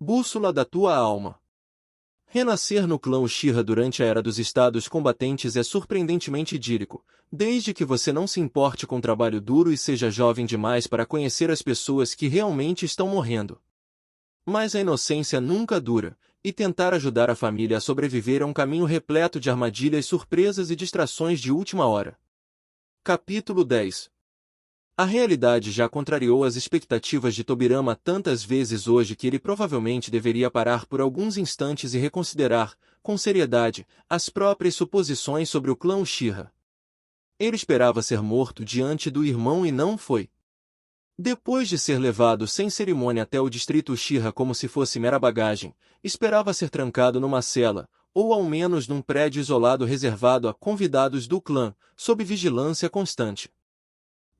Bússola da tua alma. Renascer no clã Uchiha durante a Era dos Estados Combatentes é surpreendentemente idílico, desde que você não se importe com trabalho duro e seja jovem demais para conhecer as pessoas que realmente estão morrendo. Mas a inocência nunca dura, e tentar ajudar a família a sobreviver é um caminho repleto de armadilhas, surpresas e distrações de última hora. Capítulo 10. A realidade já contrariou as expectativas de Tobirama tantas vezes hoje que ele provavelmente deveria parar por alguns instantes e reconsiderar, com seriedade, as próprias suposições sobre o clã Uchiha. Ele esperava ser morto diante do irmão e não foi. Depois de ser levado sem cerimônia até o distrito Uchiha como se fosse mera bagagem, esperava ser trancado numa cela, ou ao menos num prédio isolado reservado a convidados do clã, sob vigilância constante.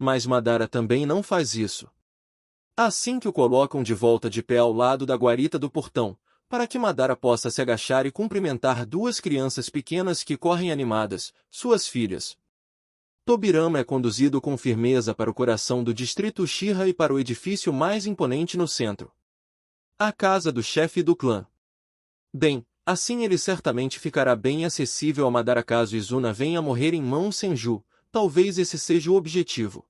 Mas Madara também não faz isso. Assim que o colocam de volta de pé ao lado da guarita do portão, para que Madara possa se agachar e cumprimentar duas crianças pequenas que correm animadas, suas filhas. Tobirama é conduzido com firmeza para o coração do distrito Uchiha e para o edifício mais imponente no centro. A casa do chefe do clã. Bem, assim ele certamente ficará bem acessível a Madara caso Izuna venha a morrer em mãos Senju, talvez esse seja o objetivo.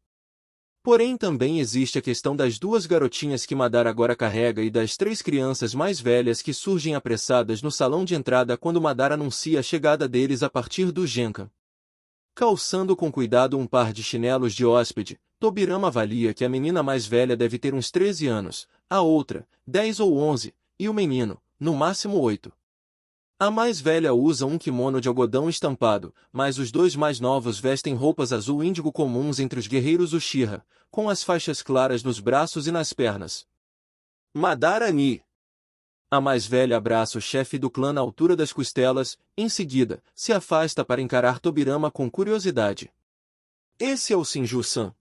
Porém também existe a questão das duas garotinhas que Madara agora carrega e das três crianças mais velhas que surgem apressadas no salão de entrada quando Madara anuncia a chegada deles a partir do Genkan. Calçando com cuidado um par de chinelos de hóspede, Tobirama avalia que a menina mais velha deve ter uns 13 anos, a outra, 10 ou 11, e o menino, no máximo 8. A mais velha usa um kimono de algodão estampado, mas os dois mais novos vestem roupas azul índigo comuns entre os guerreiros Uchiha, com as faixas claras nos braços e nas pernas. Madara Ni. A mais velha abraça o chefe do clã na altura das costelas, em seguida, se afasta para encarar Tobirama com curiosidade. Esse é o Senju-san.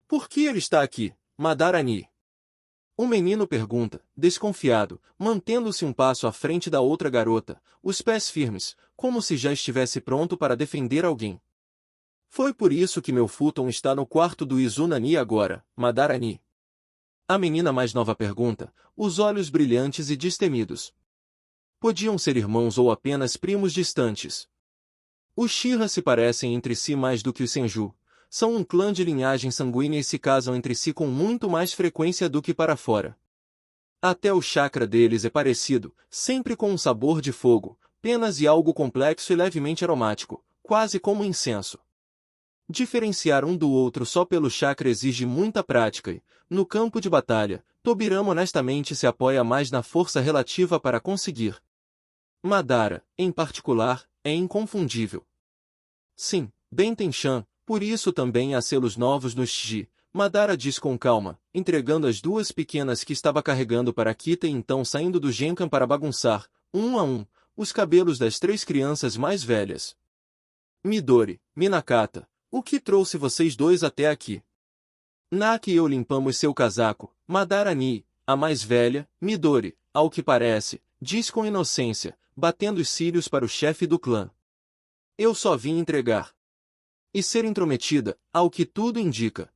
Por que ele está aqui, Madara Ni? O menino pergunta, desconfiado, mantendo-se um passo à frente da outra garota, os pés firmes, como se já estivesse pronto para defender alguém. Foi por isso que meu futon está no quarto do Izuna Ni agora, Madara Ni. A menina mais nova pergunta, os olhos brilhantes e destemidos. Podiam ser irmãos ou apenas primos distantes. Os Uchiha se parecem entre si mais do que os Senju. São um clã de linhagem sanguínea e se casam entre si com muito mais frequência do que para fora. Até o chakra deles é parecido, sempre com um sabor de fogo, penas e algo complexo e levemente aromático, quase como incenso. Diferenciar um do outro só pelo chakra exige muita prática e, no campo de batalha, Tobirama honestamente se apoia mais na força relativa para conseguir. Madara, em particular, é inconfundível. Sim, Benten-chan, por isso também há selos novos no Shiji, Madara diz com calma, entregando as duas pequenas que estava carregando para Kita e então saindo do Genkan para bagunçar, um a um, os cabelos das três crianças mais velhas. Midori, Minakata, o que trouxe vocês dois até aqui? Naki e eu limpamos seu casaco, Madara Ni, a mais velha, Midori, ao que parece, diz com inocência, batendo os cílios para o chefe do clã. Eu só vim entregar. E ser intrometida, ao que tudo indica.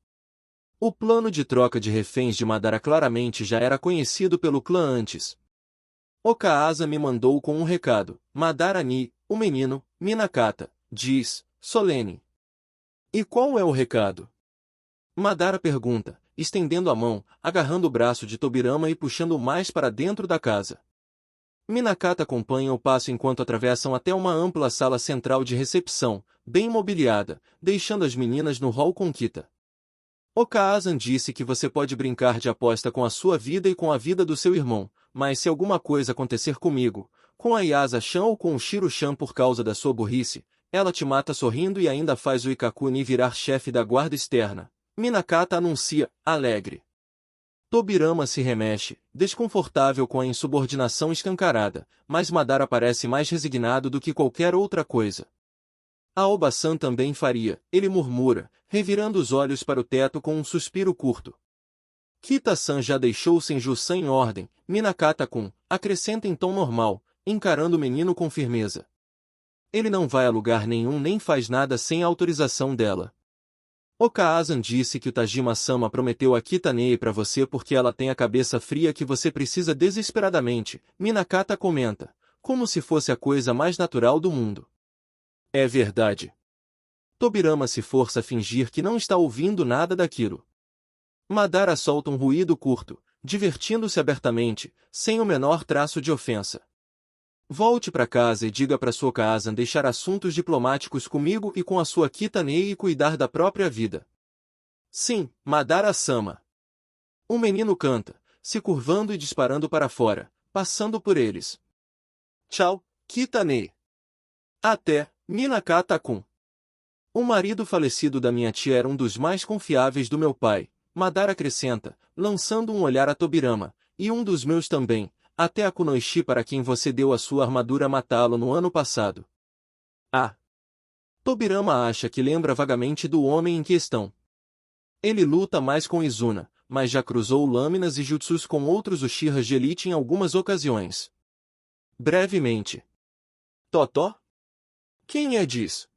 O plano de troca de reféns de Madara claramente já era conhecido pelo clã antes. Okaasa me mandou com um recado, Madara Ni, o menino, Minakata, diz, solene. E qual é o recado? Madara pergunta, estendendo a mão, agarrando o braço de Tobirama e puxando-o mais para dentro da casa. Minakata acompanha o passo enquanto atravessam até uma ampla sala central de recepção, bem mobiliada, deixando as meninas no hall com Kita. Okaazan disse que você pode brincar de aposta com a sua vida e com a vida do seu irmão, mas se alguma coisa acontecer comigo, com a Yasa-chan ou com o Shiro-chan por causa da sua burrice, ela te mata sorrindo e ainda faz o Ikakuni virar chefe da guarda externa. Minakata anuncia, alegre. Tobirama se remexe, desconfortável com a insubordinação escancarada, mas Madara parece mais resignado do que qualquer outra coisa. Aoba-san também faria, ele murmura, revirando os olhos para o teto com um suspiro curto. Kita-san já deixou Senju-san em ordem, Minakata-kun, acrescenta em tom normal, encarando o menino com firmeza. Ele não vai a lugar nenhum nem faz nada sem a autorização dela. Okaazan disse que o Tajima-sama prometeu a Kitanei para você porque ela tem a cabeça fria que você precisa desesperadamente, Minakata comenta, como se fosse a coisa mais natural do mundo. É verdade. Tobirama se força a fingir que não está ouvindo nada daquilo. Madara solta um ruído curto, divertindo-se abertamente, sem o menor traço de ofensa. Volte para casa e diga para sua Okaazan deixar assuntos diplomáticos comigo e com a sua Kitanei e cuidar da própria vida. Sim, Madara-sama. O menino canta, se curvando e disparando para fora, passando por eles. Tchau, Kitanei. Até, Minakata-kun. O marido falecido da minha tia era um dos mais confiáveis do meu pai, Madara acrescenta, lançando um olhar a Tobirama, e um dos meus também, até a Kunoichi para quem você deu a sua armadura matá-lo no ano passado. Ah! Tobirama acha que lembra vagamente do homem em questão. Ele luta mais com Izuna, mas já cruzou lâminas e jutsus com outros Uchihas de elite em algumas ocasiões. Brevemente. Totó? Quem é disso?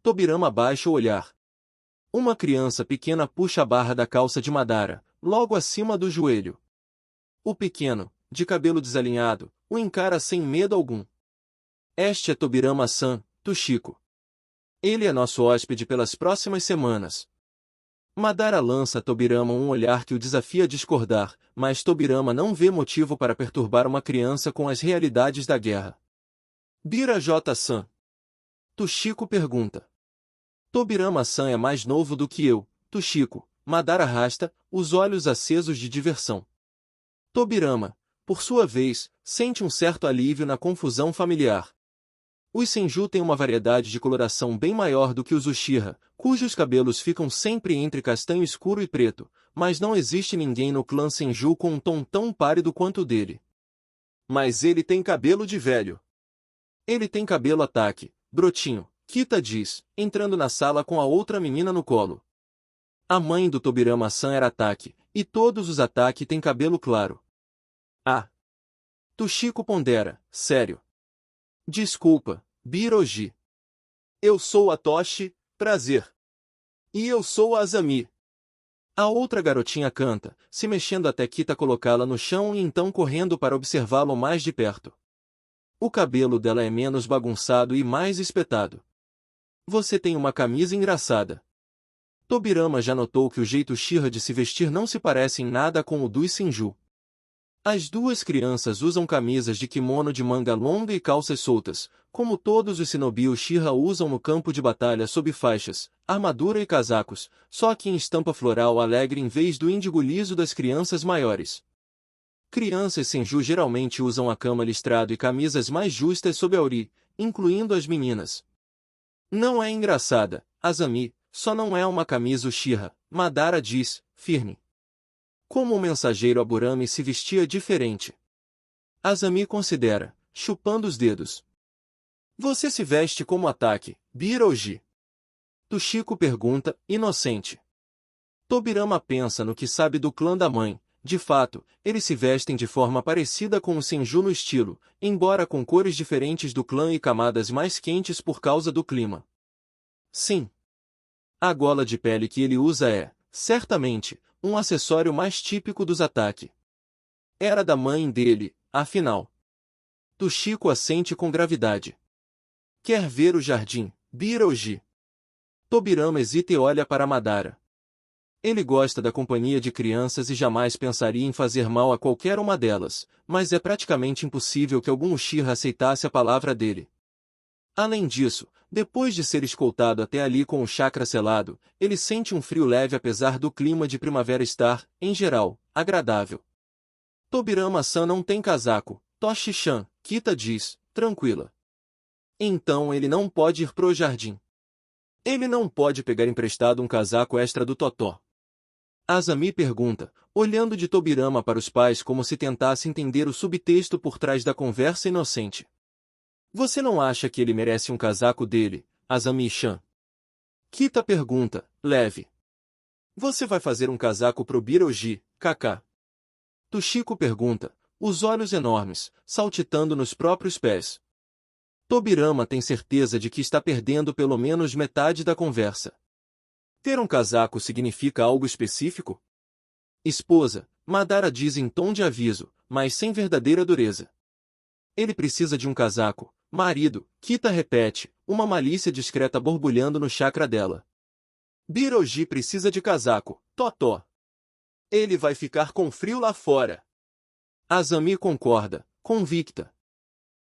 Tobirama baixa o olhar. Uma criança pequena puxa a barra da calça de Madara, logo acima do joelho. O pequeno, de cabelo desalinhado, o encara sem medo algum. Este é Tobirama-san, Tushiko. Ele é nosso hóspede pelas próximas semanas. Madara lança a Tobirama um olhar que o desafia a discordar, mas Tobirama não vê motivo para perturbar uma criança com as realidades da guerra. Bira J-san. Tushiko pergunta. Tobirama-san é mais novo do que eu, Tushiko. Madara arrasta, os olhos acesos de diversão. Tobirama, por sua vez, sente um certo alívio na confusão familiar. Os Senju têm uma variedade de coloração bem maior do que os Uchiha, cujos cabelos ficam sempre entre castanho escuro e preto, mas não existe ninguém no clã Senju com um tom tão pálido quanto o dele. Mas ele tem cabelo de velho. Ele tem cabelo ataque, brotinho, Kita diz, entrando na sala com a outra menina no colo. A mãe do Tobirama-san era ataque, e todos os ataque têm cabelo claro. Ah! Tushiko pondera, sério. Desculpa, Biroji. Eu sou a Toshi, prazer. E eu sou a Azami. A outra garotinha canta, se mexendo até Kita colocá-la no chão e então correndo para observá-lo mais de perto. O cabelo dela é menos bagunçado e mais espetado. Você tem uma camisa engraçada. Tobirama já notou que o jeito Uchiha de se vestir não se parece em nada com o dos Senju. As duas crianças usam camisas de kimono de manga longa e calças soltas, como todos os shinobi Uchiha usam no campo de batalha sob faixas, armadura e casacos, só que em estampa floral alegre em vez do índigo liso das crianças maiores. Crianças Senju geralmente usam a cama listrado e camisas mais justas sob a ori, incluindo as meninas. Não é engraçada, Azami, só não é uma camisa Uchiha, Madara diz, firme. Como o mensageiro Aburame se vestia diferente. Azami considera, chupando os dedos. Você se veste como ataque, Biroji? Tushiko pergunta, inocente. Tobirama pensa no que sabe do clã da mãe. De fato, eles se vestem de forma parecida com o Senju no estilo, embora com cores diferentes do clã e camadas mais quentes por causa do clima. Sim. A gola de pele que ele usa é, certamente, um acessório mais típico dos ataque. Era da mãe dele, afinal. Tushiko assente com gravidade. Quer ver o jardim, Biroji? Tobirama hesita e olha para Madara. Ele gosta da companhia de crianças e jamais pensaria em fazer mal a qualquer uma delas, mas é praticamente impossível que algum Uchiha aceitasse a palavra dele. Além disso, depois de ser escoltado até ali com o chakra selado, ele sente um frio leve apesar do clima de primavera estar, em geral, agradável. Tobirama-san não tem casaco, Toshi-chan, Kita diz, tranquila. Então ele não pode ir pro jardim. Ele não pode pegar emprestado um casaco extra do Totó. Azami pergunta, olhando de Tobirama para os pais como se tentasse entender o subtexto por trás da conversa inocente. Você não acha que ele merece um casaco dele, Azami-chan? Kita pergunta, leve. Você vai fazer um casaco pro Biroji, kaká? Tushiko pergunta, os olhos enormes, saltitando nos próprios pés. Tobirama tem certeza de que está perdendo pelo menos metade da conversa. Ter um casaco significa algo específico? Esposa, Madara diz em tom de aviso, mas sem verdadeira dureza. Ele precisa de um casaco. Marido, Kita repete, uma malícia discreta borbulhando no chakra dela. Biroji precisa de casaco, Totó. Ele vai ficar com frio lá fora. Azami concorda, convicta.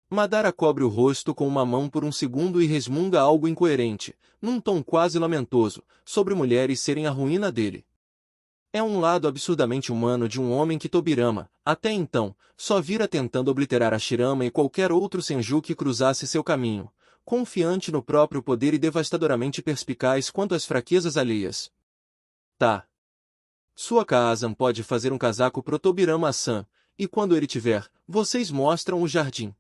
Madara cobre o rosto com uma mão por um segundo e resmunga algo incoerente, num tom quase lamentoso, sobre mulheres serem a ruína dele. É um lado absurdamente humano de um homem que Tobirama, até então, só vira tentando obliterar a Shirama e qualquer outro Senju que cruzasse seu caminho, confiante no próprio poder e devastadoramente perspicaz quanto às fraquezas alheias. Tá. Sua Kaazan pode fazer um casaco pro Tobirama-san, e quando ele tiver, vocês mostram o jardim.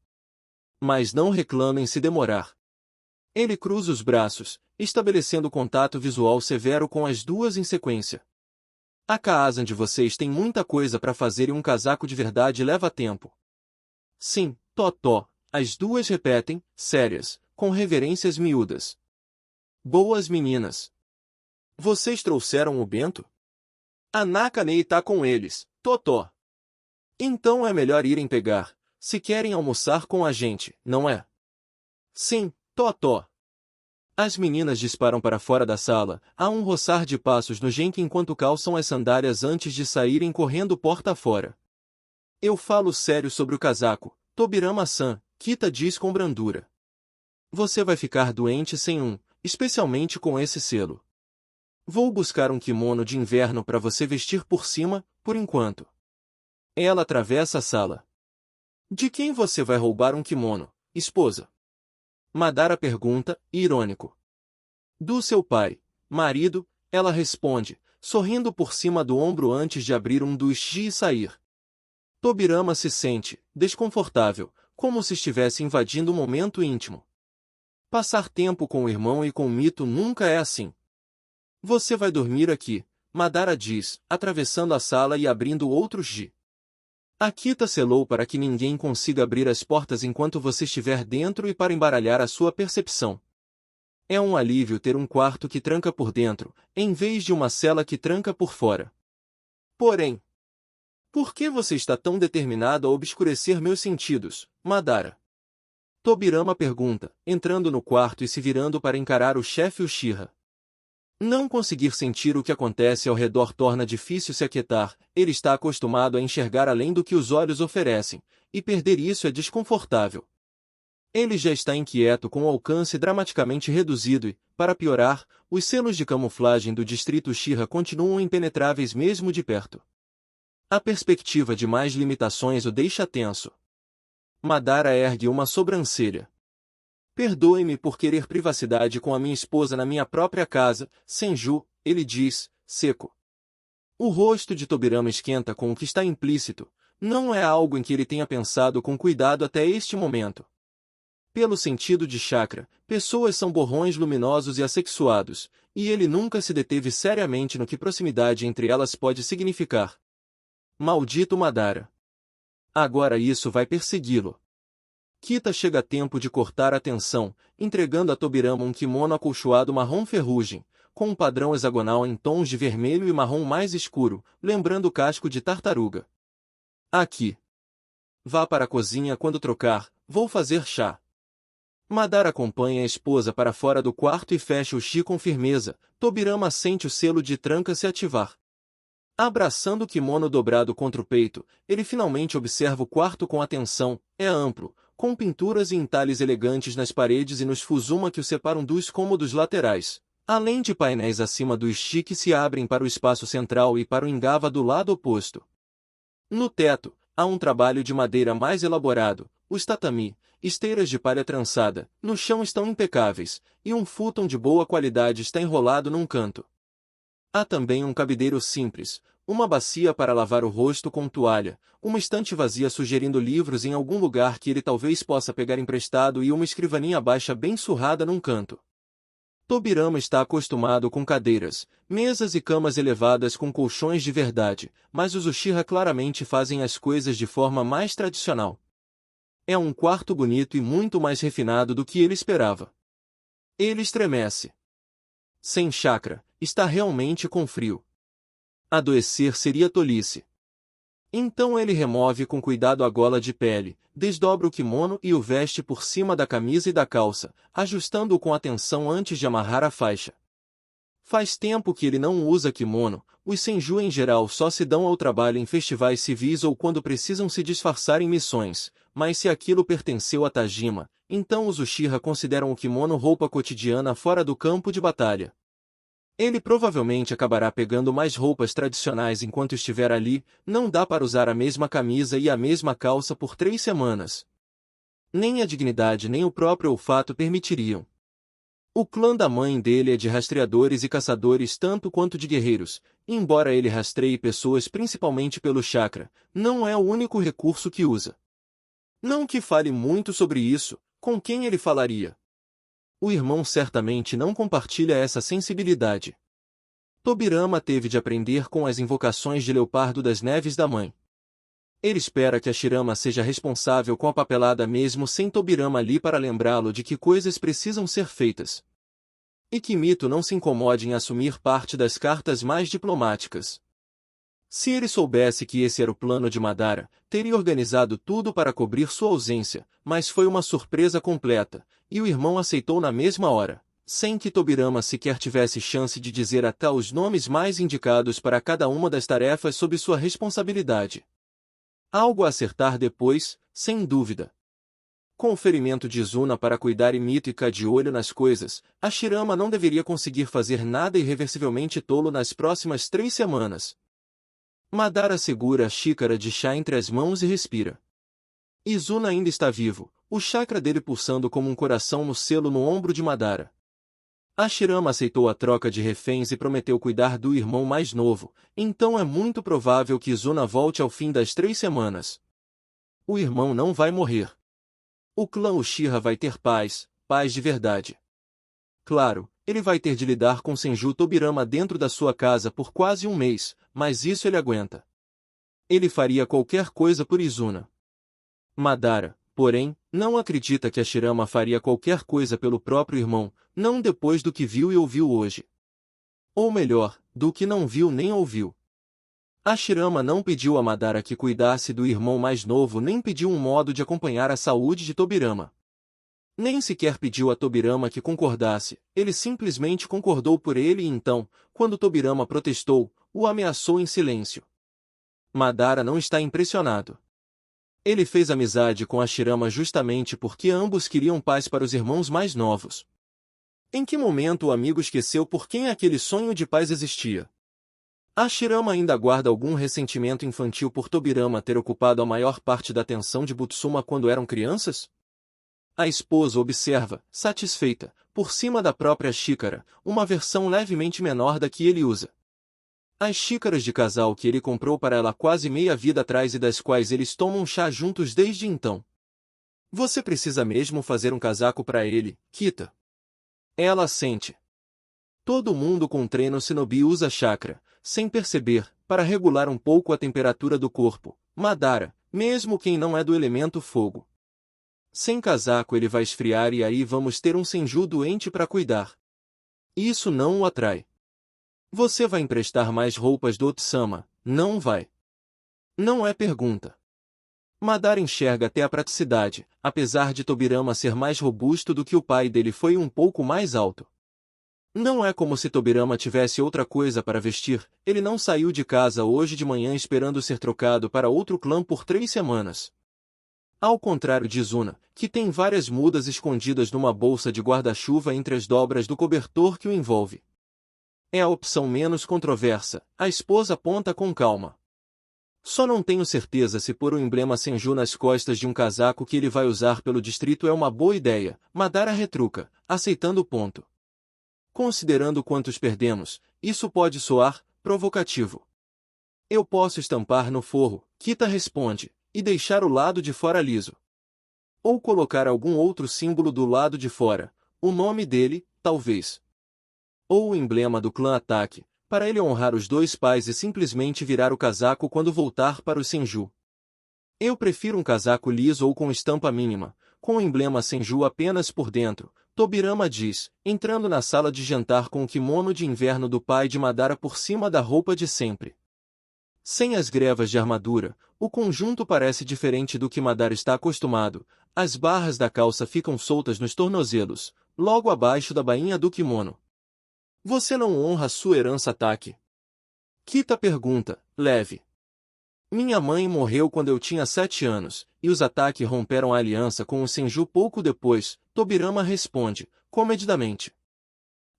Mas não reclamem se demorar. Ele cruza os braços, estabelecendo contato visual severo com as duas em sequência. A Kaazan de vocês tem muita coisa para fazer e um casaco de verdade leva tempo. Sim, Totó, as duas repetem, sérias, com reverências miúdas. Boas meninas. Vocês trouxeram o bento? A Nakanei tá com eles, Totó. Então é melhor irem pegar, se querem almoçar com a gente, não é? Sim, Totó. As meninas disparam para fora da sala, há um roçar de passos no Genki enquanto calçam as sandálias antes de saírem correndo porta fora. Eu falo sério sobre o casaco, Tobirama-san, Kita diz com brandura. Você vai ficar doente sem um, especialmente com esse selo. Vou buscar um kimono de inverno para você vestir por cima, por enquanto. Ela atravessa a sala. De quem você vai roubar um kimono, esposa? Madara pergunta, irônico. Do seu pai, marido, ela responde, sorrindo por cima do ombro antes de abrir um dos ji e sair. Tobirama se sente, desconfortável, como se estivesse invadindo um momento íntimo. Passar tempo com o irmão e com o Mito nunca é assim. Você vai dormir aqui, Madara diz, atravessando a sala e abrindo outros ji. A Kita selou para que ninguém consiga abrir as portas enquanto você estiver dentro e para embaralhar a sua percepção. É um alívio ter um quarto que tranca por dentro, em vez de uma cela que tranca por fora. Porém, por que você está tão determinado a obscurecer meus sentidos, Madara? Tobirama pergunta, entrando no quarto e se virando para encarar o chefe Uchiha. Não conseguir sentir o que acontece ao redor torna difícil se aquietar, ele está acostumado a enxergar além do que os olhos oferecem, e perder isso é desconfortável. Ele já está inquieto com o alcance dramaticamente reduzido e, para piorar, os selos de camuflagem do distrito Uchiha continuam impenetráveis mesmo de perto. A perspectiva de mais limitações o deixa tenso. Madara ergue uma sobrancelha. Perdoe-me por querer privacidade com a minha esposa na minha própria casa, Senju, ele diz, seco. O rosto de Tobirama esquenta com o que está implícito, não é algo em que ele tenha pensado com cuidado até este momento. Pelo sentido de chakra, pessoas são borrões luminosos e assexuados, e ele nunca se deteve seriamente no que proximidade entre elas pode significar. Maldito Madara. Agora isso vai persegui-lo. Kita chega a tempo de cortar a tensão, entregando a Tobirama um kimono acolchoado marrom ferrugem, com um padrão hexagonal em tons de vermelho e marrom mais escuro, lembrando o casco de tartaruga. Aqui. Vá para a cozinha quando trocar, vou fazer chá. Madara acompanha a esposa para fora do quarto e fecha o chi com firmeza, Tobirama sente o selo de tranca se ativar. Abraçando o kimono dobrado contra o peito, ele finalmente observa o quarto com atenção, é amplo, com pinturas e entalhes elegantes nas paredes e nos fusuma que o separam dos cômodos laterais, além de painéis acima do chi que se abrem para o espaço central e para o engava do lado oposto. No teto, há um trabalho de madeira mais elaborado, os tatami, esteiras de palha trançada, no chão estão impecáveis, e um futon de boa qualidade está enrolado num canto. Há também um cabideiro simples, uma bacia para lavar o rosto com toalha, uma estante vazia sugerindo livros em algum lugar que ele talvez possa pegar emprestado e uma escrivaninha baixa bem surrada num canto. Tobirama está acostumado com cadeiras, mesas e camas elevadas com colchões de verdade, mas os Uchiha claramente fazem as coisas de forma mais tradicional. É um quarto bonito e muito mais refinado do que ele esperava. Ele estremece. Sem chakra, está realmente com frio. Adoecer seria tolice. Então ele remove com cuidado a gola de pele, desdobra o kimono e o veste por cima da camisa e da calça, ajustando-o com atenção antes de amarrar a faixa. Faz tempo que ele não usa kimono, os senju em geral só se dão ao trabalho em festivais civis ou quando precisam se disfarçar em missões, mas se aquilo pertenceu a Tajima, então os Uchiha consideram o kimono roupa cotidiana fora do campo de batalha. Ele provavelmente acabará pegando mais roupas tradicionais enquanto estiver ali, não dá para usar a mesma camisa e a mesma calça por 3 semanas. Nem a dignidade nem o próprio olfato permitiriam. O clã da mãe dele é de rastreadores e caçadores tanto quanto de guerreiros, embora ele rastreie pessoas principalmente pelo chakra, não é o único recurso que usa. Não que fale muito sobre isso, com quem ele falaria? O irmão certamente não compartilha essa sensibilidade. Tobirama teve de aprender com as invocações de Leopardo das Neves da mãe. Ele espera que a Shirama seja responsável com a papelada mesmo sem Tobirama ali para lembrá-lo de que coisas precisam ser feitas. E que Mito não se incomode em assumir parte das cartas mais diplomáticas. Se ele soubesse que esse era o plano de Madara, teria organizado tudo para cobrir sua ausência, mas foi uma surpresa completa, e o irmão aceitou na mesma hora, sem que Tobirama sequer tivesse chance de dizer até os nomes mais indicados para cada uma das tarefas sob sua responsabilidade. Algo a acertar depois, sem dúvida. Com o ferimento de Izuna para cuidar e Mito ficar de olho nas coisas, a Shirama não deveria conseguir fazer nada irreversivelmente tolo nas próximas 3 semanas. Madara segura a xícara de chá entre as mãos e respira. Izuna ainda está vivo, o chakra dele pulsando como um coração no selo no ombro de Madara. A Shirama aceitou a troca de reféns e prometeu cuidar do irmão mais novo, então é muito provável que Izuna volte ao fim das 3 semanas. O irmão não vai morrer. O clã Uchiha vai ter paz, paz de verdade. Claro, ele vai ter de lidar com Senju Tobirama dentro da sua casa por quase 1 mês, mas isso ele aguenta. Ele faria qualquer coisa por Izuna. Madara, porém, não acredita que a Shirama faria qualquer coisa pelo próprio irmão, não depois do que viu e ouviu hoje. Ou melhor, do que não viu nem ouviu. A Shirama não pediu a Madara que cuidasse do irmão mais novo nem pediu um modo de acompanhar a saúde de Tobirama. Nem sequer pediu a Tobirama que concordasse, ele simplesmente concordou por ele e então, quando Tobirama protestou, o ameaçou em silêncio. Madara não está impressionado. Ele fez amizade com a Shirama justamente porque ambos queriam paz para os irmãos mais novos. Em que momento o amigo esqueceu por quem aquele sonho de paz existia? A Shirama ainda guarda algum ressentimento infantil por Tobirama ter ocupado a maior parte da atenção de Butsuma quando eram crianças? A esposa observa, satisfeita, por cima da própria xícara, uma versão levemente menor da que ele usa. As xícaras de casal que ele comprou para ela quase meia vida atrás e das quais eles tomam chá juntos desde então. Você precisa mesmo fazer um casaco para ele, Kita. Ela sente. Todo mundo com treino shinobi usa chakra, sem perceber, para regular um pouco a temperatura do corpo, Madara, mesmo quem não é do elemento fogo. Sem casaco ele vai esfriar e aí vamos ter um senju doente para cuidar. Isso não o atrai. Você vai emprestar mais roupas do Otsama, não vai? Não é pergunta. Madara enxerga até a praticidade, apesar de Tobirama ser mais robusto do que o pai dele foi um pouco mais alto. Não é como se Tobirama tivesse outra coisa para vestir, ele não saiu de casa hoje de manhã esperando ser trocado para outro clã por 3 semanas. Ao contrário de Izuna, que tem várias mudas escondidas numa bolsa de guarda-chuva entre as dobras do cobertor que o envolve. É a opção menos controversa, a esposa aponta com calma. Só não tenho certeza se pôr o emblema Senju nas costas de um casaco que ele vai usar pelo distrito é uma boa ideia, Madara retruca, aceitando o ponto. Considerando quantos perdemos, isso pode soar provocativo. Eu posso estampar no forro, Kita responde, e deixar o lado de fora liso. Ou colocar algum outro símbolo do lado de fora, o nome dele, talvez. Ou o emblema do clã Ataque, para ele honrar os 2 pais e simplesmente virar o casaco quando voltar para o Senju. Eu prefiro um casaco liso ou com estampa mínima, com o emblema Senju apenas por dentro, Tobirama diz, entrando na sala de jantar com o kimono de inverno do pai de Madara por cima da roupa de sempre. Sem as grevas de armadura, o conjunto parece diferente do que Madara está acostumado. As barras da calça ficam soltas nos tornozelos, logo abaixo da bainha do kimono. Você não honra sua herança Taki? Kita pergunta, leve. Minha mãe morreu quando eu tinha 7 anos, e os Ataki romperam a aliança com o Senju pouco depois, Tobirama responde, comedidamente.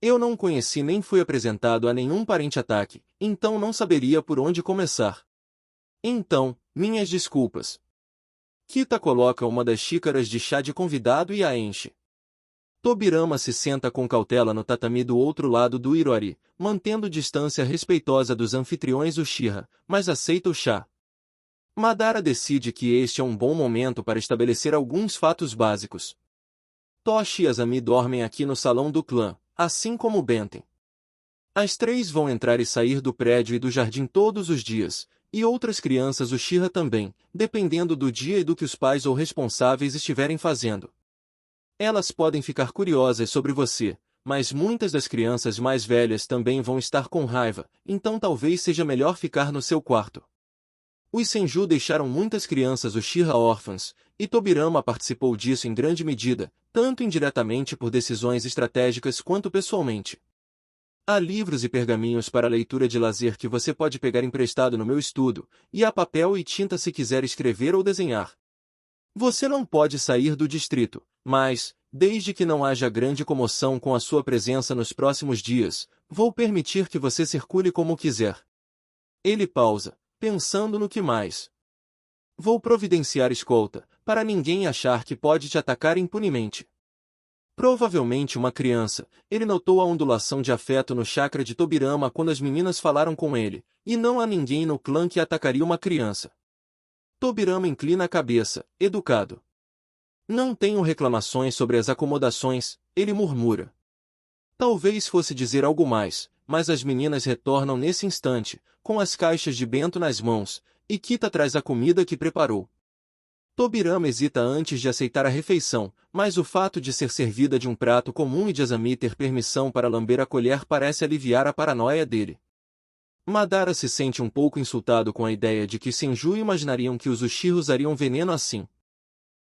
Eu não conheci nem fui apresentado a nenhum parente Ataki, então não saberia por onde começar. Então, minhas desculpas. Kita coloca uma das xícaras de chá de convidado e a enche. Tobirama se senta com cautela no tatami do outro lado do Irori, mantendo distância respeitosa dos anfitriões Uchiha, mas aceita o chá. Madara decide que este é um bom momento para estabelecer alguns fatos básicos. Toshi e Azami dormem aqui no salão do clã, assim como Benten. As 3 vão entrar e sair do prédio e do jardim todos os dias, e outras crianças Uchiha também, dependendo do dia e do que os pais ou responsáveis estiverem fazendo. Elas podem ficar curiosas sobre você, mas muitas das crianças mais velhas também vão estar com raiva, então talvez seja melhor ficar no seu quarto. Os Senju deixaram muitas crianças Uchiha órfãs, e Tobirama participou disso em grande medida, tanto indiretamente por decisões estratégicas quanto pessoalmente. Há livros e pergaminhos para leitura de lazer que você pode pegar emprestado no meu estudo, e há papel e tinta se quiser escrever ou desenhar. Você não pode sair do distrito, mas, desde que não haja grande comoção com a sua presença nos próximos dias, vou permitir que você circule como quiser. Ele pausa, pensando no que mais. Vou providenciar escolta, para ninguém achar que pode te atacar impunemente. Provavelmente uma criança, ele notou a ondulação de afeto no chakra de Tobirama quando as meninas falaram com ele, e não há ninguém no clã que atacaria uma criança. Tobirama inclina a cabeça, educado. Não tenho reclamações sobre as acomodações, ele murmura. Talvez fosse dizer algo mais, mas as meninas retornam nesse instante, com as caixas de bento nas mãos, e Kita traz a comida que preparou. Tobirama hesita antes de aceitar a refeição, mas o fato de ser servida de um prato comum e de Azami ter permissão para lamber a colher parece aliviar a paranoia dele. Madara se sente um pouco insultado com a ideia de que Senju imaginariam que os Uchiha usariam veneno assim.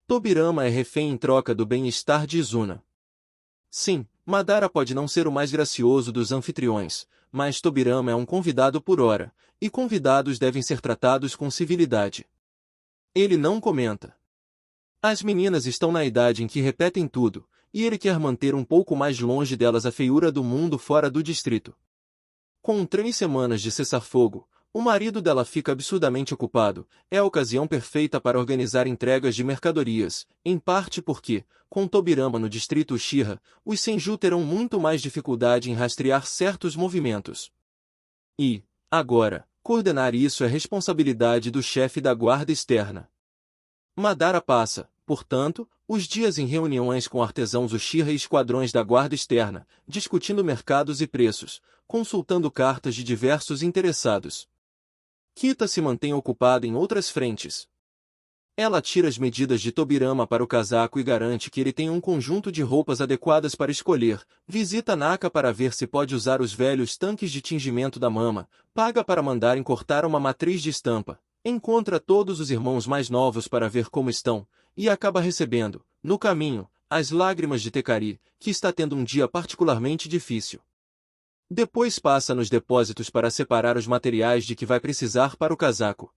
Tobirama é refém em troca do bem-estar de Izuna. Sim, Madara pode não ser o mais gracioso dos anfitriões, mas Tobirama é um convidado por hora, e convidados devem ser tratados com civilidade. Ele não comenta. As meninas estão na idade em que repetem tudo, e ele quer manter um pouco mais longe delas a feiura do mundo fora do distrito. Com 3 semanas de cessar-fogo, o marido dela fica absurdamente ocupado, é a ocasião perfeita para organizar entregas de mercadorias, em parte porque, com Tobirama no distrito Uchiha, os Senju terão muito mais dificuldade em rastrear certos movimentos. E, agora, coordenar isso é responsabilidade do chefe da guarda externa. Madara passa, portanto, os dias em reuniões com artesãos Uchiha e esquadrões da guarda externa, discutindo mercados e preços, consultando cartas de diversos interessados. Kita se mantém ocupada em outras frentes. Ela tira as medidas de Tobirama para o casaco e garante que ele tem um conjunto de roupas adequadas para escolher, visita Naka para ver se pode usar os velhos tanques de tingimento da mama, paga para mandarem cortar uma matriz de estampa, encontra todos os irmãos mais novos para ver como estão, e acaba recebendo, no caminho, as lágrimas de Tekari, que está tendo um dia particularmente difícil. Depois passa nos depósitos para separar os materiais de que vai precisar para o casaco.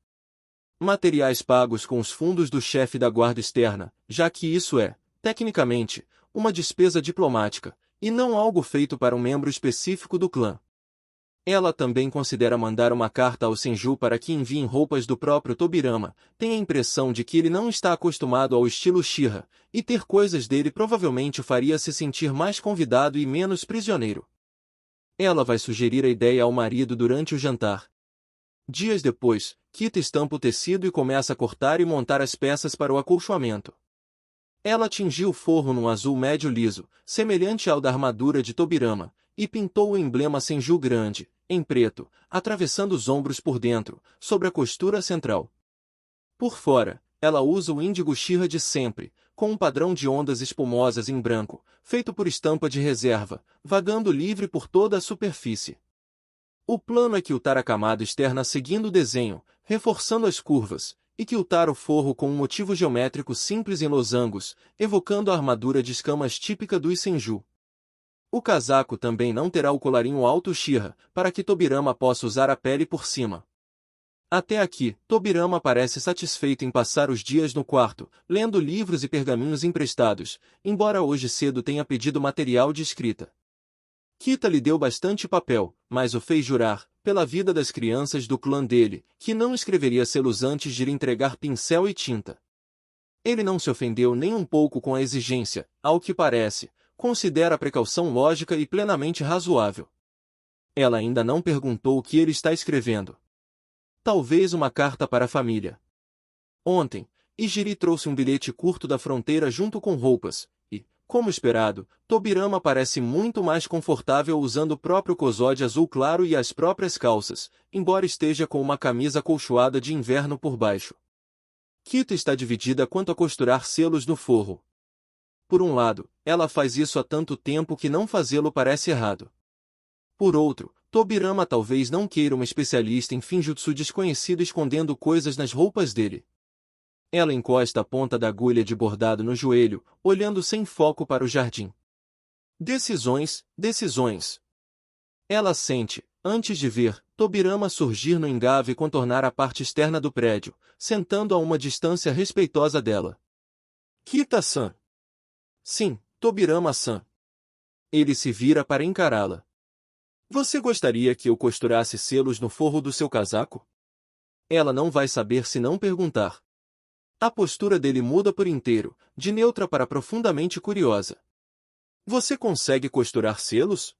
Materiais pagos com os fundos do chefe da guarda externa, já que isso é, tecnicamente, uma despesa diplomática, e não algo feito para um membro específico do clã. Ela também considera mandar uma carta ao Senju para que enviem roupas do próprio Tobirama, tem a impressão de que ele não está acostumado ao estilo Uchiha, e ter coisas dele provavelmente o faria se sentir mais convidado e menos prisioneiro. Ela vai sugerir a ideia ao marido durante o jantar. Dias depois, Kita estampa o tecido e começa a cortar e montar as peças para o acolchoamento. Ela tingiu o forro num azul médio liso, semelhante ao da armadura de Tobirama, e pintou o emblema Senju grande, em preto, atravessando os ombros por dentro, sobre a costura central. Por fora, ela usa o índigo Uchiha de sempre, com um padrão de ondas espumosas em branco, feito por estampa de reserva, vagando livre por toda a superfície. O plano é que Utara a camada externa seguindo o desenho, reforçando as curvas, e que Utara o forro com um motivo geométrico simples em losangos, evocando a armadura de escamas típica dos Senju. O casaco também não terá o colarinho alto Uchiha, para que Tobirama possa usar a pele por cima. Até aqui, Tobirama parece satisfeito em passar os dias no quarto, lendo livros e pergaminhos emprestados, embora hoje cedo tenha pedido material de escrita. Kita lhe deu bastante papel, mas o fez jurar, pela vida das crianças do clã dele, que não escreveria selos antes de lhe entregar pincel e tinta. Ele não se ofendeu nem um pouco com a exigência, ao que parece, considera a precaução lógica e plenamente razoável. Ela ainda não perguntou o que ele está escrevendo. Talvez uma carta para a família. Ontem, Ijiri trouxe um bilhete curto da fronteira junto com roupas, e, como esperado, Tobirama parece muito mais confortável usando o próprio kosode azul claro e as próprias calças, embora esteja com uma camisa acolchoada de inverno por baixo. Kita está dividida quanto a costurar selos no forro. Por um lado, ela faz isso há tanto tempo que não fazê-lo parece errado. Por outro, Tobirama talvez não queira uma especialista em finjutsu desconhecido escondendo coisas nas roupas dele. Ela encosta a ponta da agulha de bordado no joelho, olhando sem foco para o jardim. Decisões, decisões. Ela sente, antes de ver, Tobirama surgir no engave e contornar a parte externa do prédio, sentando a uma distância respeitosa dela. Kita-san. Sim, Tobirama-san. Ele se vira para encará-la. Você gostaria que eu costurasse selos no forro do seu casaco? Ela não vai saber se não perguntar. A postura dele muda por inteiro, de neutra para profundamente curiosa. Você consegue costurar selos?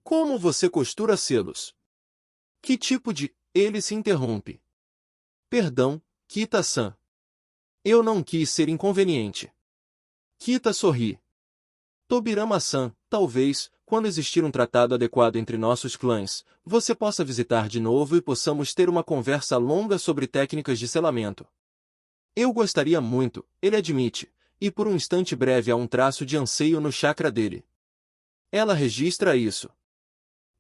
Como você costura selos? Que tipo de... Ele se interrompe. Perdão, Kita-san. Eu não quis ser inconveniente. Kita sorri. Tobirama-san, talvez, quando existir um tratado adequado entre nossos clãs, você possa visitar de novo e possamos ter uma conversa longa sobre técnicas de selamento. Eu gostaria muito, ele admite, e por um instante breve há um traço de anseio no chakra dele. Ela registra isso.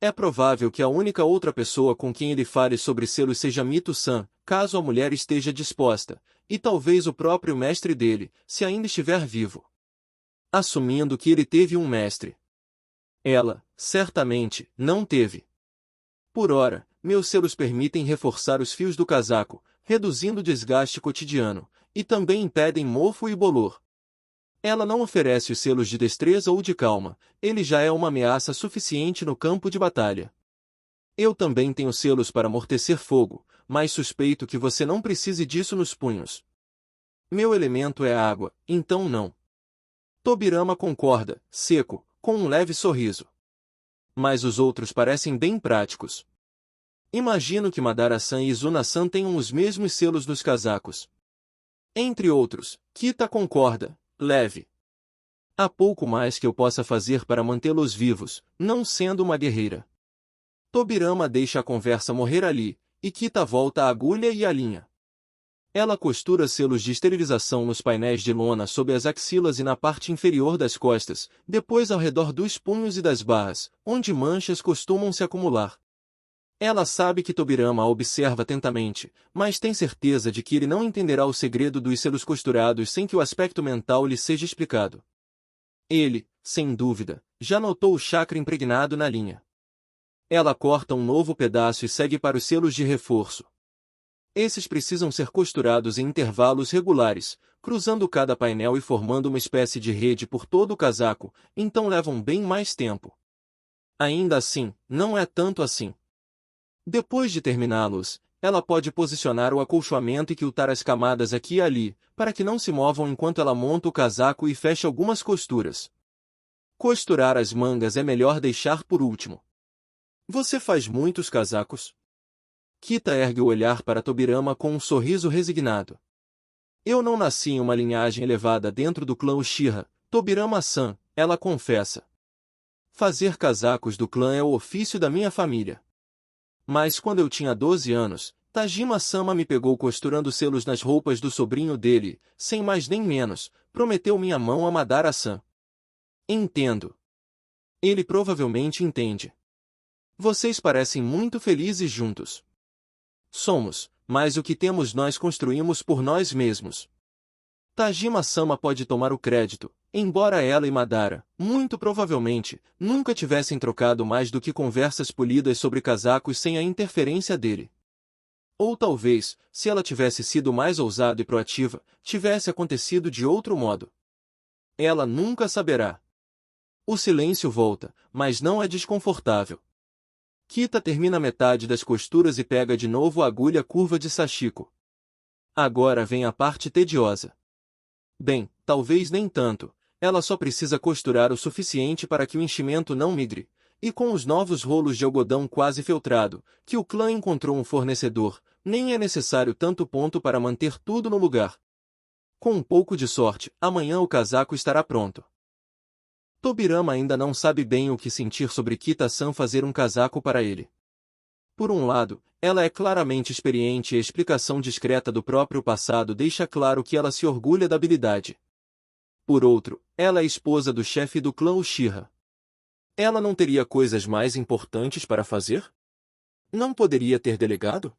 É provável que a única outra pessoa com quem ele fale sobre selos seja Mito-san, caso a mulher esteja disposta, e talvez o próprio mestre dele, se ainda estiver vivo. Assumindo que ele teve um mestre. Ela, certamente, não teve. Por ora, meus selos permitem reforçar os fios do casaco, reduzindo o desgaste cotidiano, e também impedem mofo e bolor. Ela não oferece os selos de destreza ou de calma, ele já é uma ameaça suficiente no campo de batalha. Eu também tenho selos para amortecer fogo, mas suspeito que você não precise disso nos punhos. Meu elemento é a água, então não. Tobirama concorda, seco, com um leve sorriso. Mas os outros parecem bem práticos. Imagino que Madara-san e Izuna-san tenham os mesmos selos nos casacos. Entre outros, Kita concorda, leve. Há pouco mais que eu possa fazer para mantê-los vivos, não sendo uma guerreira. Tobirama deixa a conversa morrer ali, e Kita volta à agulha e à linha. Ela costura selos de esterilização nos painéis de lona sob as axilas e na parte inferior das costas, depois ao redor dos punhos e das barras, onde manchas costumam se acumular. Ela sabe que Tobirama a observa atentamente, mas tem certeza de que ele não entenderá o segredo dos selos costurados sem que o aspecto mental lhe seja explicado. Ele, sem dúvida, já notou o chakra impregnado na linha. Ela corta um novo pedaço e segue para os selos de reforço. Esses precisam ser costurados em intervalos regulares, cruzando cada painel e formando uma espécie de rede por todo o casaco, então levam bem mais tempo. Ainda assim, não é tanto assim. Depois de terminá-los, ela pode posicionar o acolchoamento e quiltar as camadas aqui e ali, para que não se movam enquanto ela monta o casaco e fecha algumas costuras. Costurar as mangas é melhor deixar por último. Você faz muitos casacos? Kita ergue o olhar para Tobirama com um sorriso resignado. Eu não nasci em uma linhagem elevada dentro do clã Uchiha, Tobirama-san, ela confessa. Fazer casacos do clã é o ofício da minha família. Mas quando eu tinha 12 anos, Tajima-sama me pegou costurando selos nas roupas do sobrinho dele, sem mais nem menos, prometeu minha mão a Madara-san. Entendo. Ele provavelmente entende. Vocês parecem muito felizes juntos. Somos, mas o que temos nós construímos por nós mesmos. Tajima-sama pode tomar o crédito, embora ela e Madara, muito provavelmente, nunca tivessem trocado mais do que conversas polidas sobre casacos sem a interferência dele. Ou talvez, se ela tivesse sido mais ousada e proativa, tivesse acontecido de outro modo. Ela nunca saberá. O silêncio volta, mas não é desconfortável. Kita termina metade das costuras e pega de novo a agulha curva de Sachiko. Agora vem a parte tediosa. Bem, talvez nem tanto. Ela só precisa costurar o suficiente para que o enchimento não migre. E com os novos rolos de algodão quase feltrado, que o clã encontrou um fornecedor, nem é necessário tanto ponto para manter tudo no lugar. Com um pouco de sorte, amanhã o casaco estará pronto. Tobirama ainda não sabe bem o que sentir sobre Kita-san fazer um casaco para ele. Por um lado, ela é claramente experiente e a explicação discreta do próprio passado deixa claro que ela se orgulha da habilidade. Por outro, ela é esposa do chefe do clã Uchiha. Ela não teria coisas mais importantes para fazer? Não poderia ter delegado?